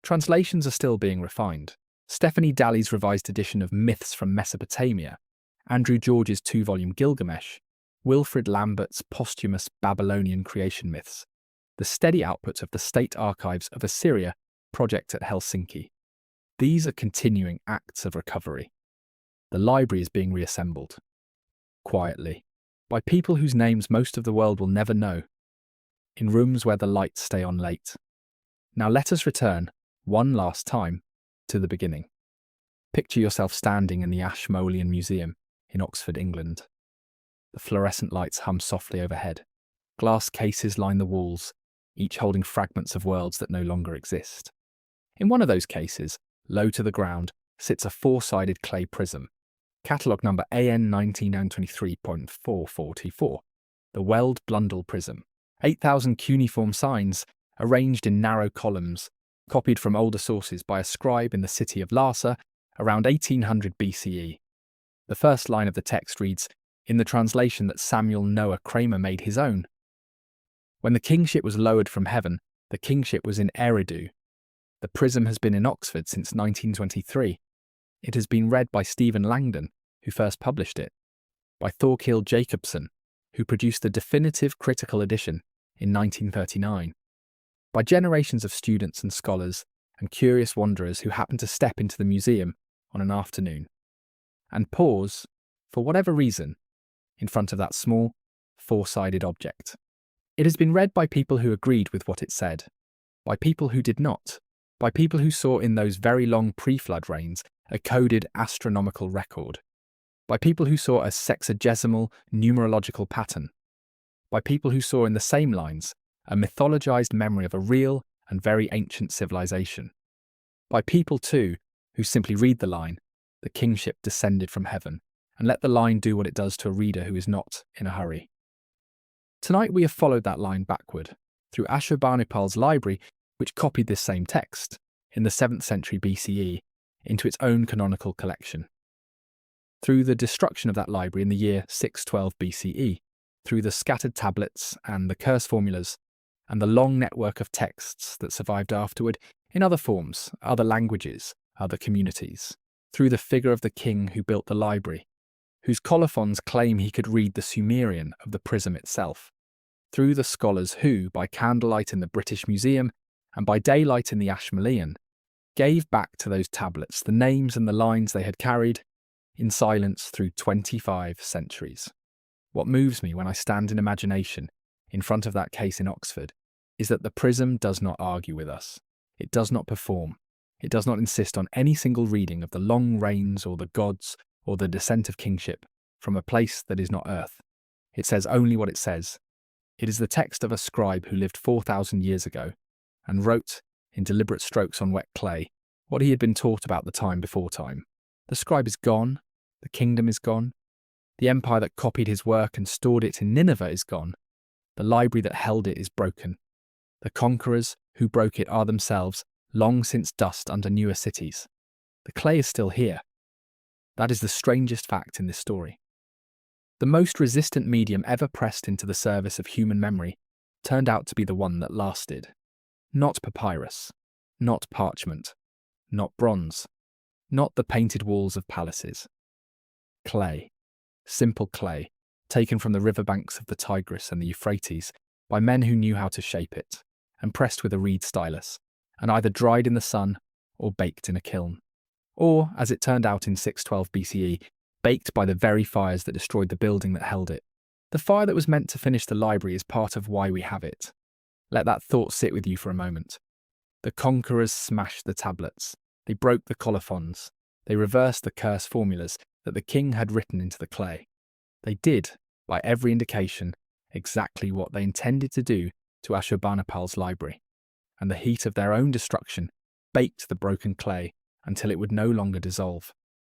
Translations are still being refined. Stephanie Daly's revised edition of Myths from Mesopotamia, Andrew George's 2-volume Gilgamesh, Wilfrid Lambert's posthumous Babylonian creation myths, the steady output of the State Archives of Assyria project at Helsinki. These are continuing acts of recovery. The library is being reassembled. Quietly, by people whose names most of the world will never know, in rooms where the lights stay on late. Now let us return, one last time, to the beginning. Picture yourself standing in the Ashmolean Museum in Oxford, England. The fluorescent lights hum softly overhead. Glass cases line the walls, each holding fragments of worlds that no longer exist. In one of those cases, low to the ground, sits a four-sided clay prism. Catalogue number AN 19923.444. The Weld Blundell Prism. 8,000 cuneiform signs, arranged in narrow columns, copied from older sources by a scribe in the city of Larsa around 1800 BCE. The first line of the text reads, in the translation that Samuel Noah Kramer made his own. When the kingship was lowered from heaven, the kingship was in Eridu. The prism has been in Oxford since 1923. It has been read by Stephen Langdon, who first published it, by Thorkild Jacobsen, who produced the definitive critical edition in 1939, by generations of students and scholars and curious wanderers who happened to step into the museum on an afternoon and pause, for whatever reason, in front of that small, four-sided object. It has been read by people who agreed with what it said, by people who did not, by people who saw in those very long pre-flood rains a coded astronomical record, by people who saw a sexagesimal numerological pattern, by people who saw in the same lines a mythologized memory of a real and very ancient civilization, by people, too, who simply read the line, the kingship descended from heaven, and let the line do what it does to a reader who is not in a hurry. Tonight we have followed that line backward, through Ashurbanipal's library, which copied this same text, in the 7th century BCE, into its own canonical collection. Through the destruction of that library in the year 612 BCE, through the scattered tablets and the curse formulas, and the long network of texts that survived afterward in other forms, other languages, other communities, through the figure of the king who built the library, whose colophons claim he could read the Sumerian of the prism itself, through the scholars who, by candlelight in the British Museum and by daylight in the Ashmolean, gave back to those tablets the names and the lines they had carried in silence through 25 centuries. What moves me when I stand in imagination in front of that case in Oxford is that the prism does not argue with us. It does not perform. It does not insist on any single reading of the long reigns or the gods or the descent of kingship from a place that is not earth. It says only what it says. It is the text of a scribe who lived 4,000 years ago and wrote, in deliberate strokes on wet clay, what he had been taught about the time before time. The scribe is gone. The kingdom is gone. The empire that copied his work and stored it in Nineveh is gone. The library that held it is broken. The conquerors who broke it are themselves long since dust under newer cities. The clay is still here. That is the strangest fact in this story. The most resistant medium ever pressed into the service of human memory turned out to be the one that lasted. Not papyrus, not parchment, not bronze, not the painted walls of palaces. Clay, simple clay, taken from the riverbanks of the Tigris and the Euphrates by men who knew how to shape it, and pressed with a reed stylus, and either dried in the sun or baked in a kiln. Or, as it turned out in 612 BCE, baked by the very fires that destroyed the building that held it. The fire that was meant to finish the library is part of why we have it. Let that thought sit with you for a moment. The conquerors smashed the tablets. They broke the colophons. They reversed the curse formulas that the king had written into the clay. They did, by every indication, exactly what they intended to do to Ashurbanipal's library, and the heat of their own destruction baked the broken clay until it would no longer dissolve.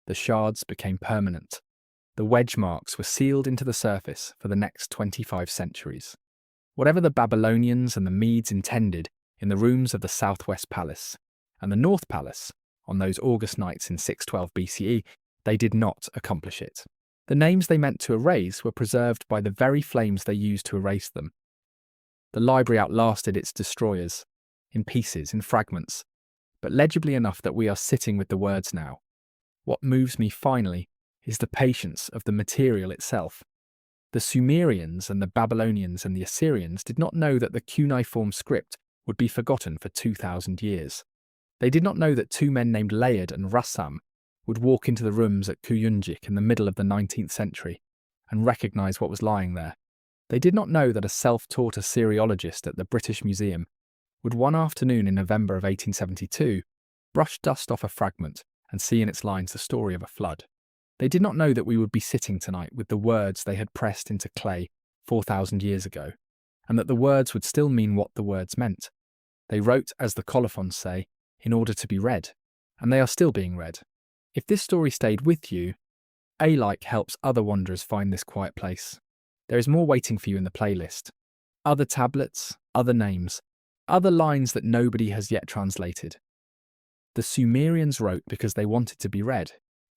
The shards became permanent. The wedge marks were sealed into the surface for the next 25 centuries. Whatever the Babylonians and the Medes intended in the rooms of the Southwest Palace and the North Palace on those August nights in 612 BCE, they did not accomplish it. The names they meant to erase were preserved by the very flames they used to erase them. The library outlasted its destroyers, in pieces, in fragments, but legibly enough that we are sitting with the words now. What moves me finally is the patience of the material itself. The Sumerians and the Babylonians and the Assyrians did not know that the cuneiform script would be forgotten for 2,000 years. They did not know that two men named Layard and Rassam would walk into the rooms at Kuyunjik in the middle of the 19th century and recognise what was lying there. They did not know that a self-taught Assyriologist at the British Museum would one afternoon in November of 1872 brush dust off a fragment and see in its lines the story of a flood. They did not know that we would be sitting tonight with the words they had pressed into clay 4,000 years ago, and that the words would still mean what the words meant. They wrote, as the colophons say, in order to be read. and they are still being read. If this story stayed with you, A-like helps other wanderers find this quiet place. There is more waiting for you in the playlist. Other tablets, other names, other lines that nobody has yet translated. The Sumerians wrote because they wanted to be read.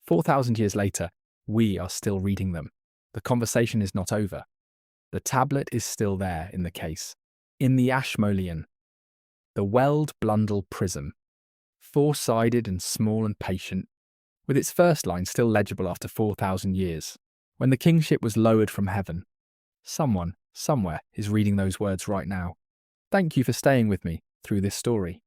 4,000 years later, we are still reading them. The conversation is not over. The tablet is still there in the case. In the Ashmolean, the weld Blundell prism, four-sided and small and patient, with its first line still legible after 4,000 years. When the kingship was lowered from heaven, someone, somewhere, is reading those words right now. Thank you for staying with me through this story.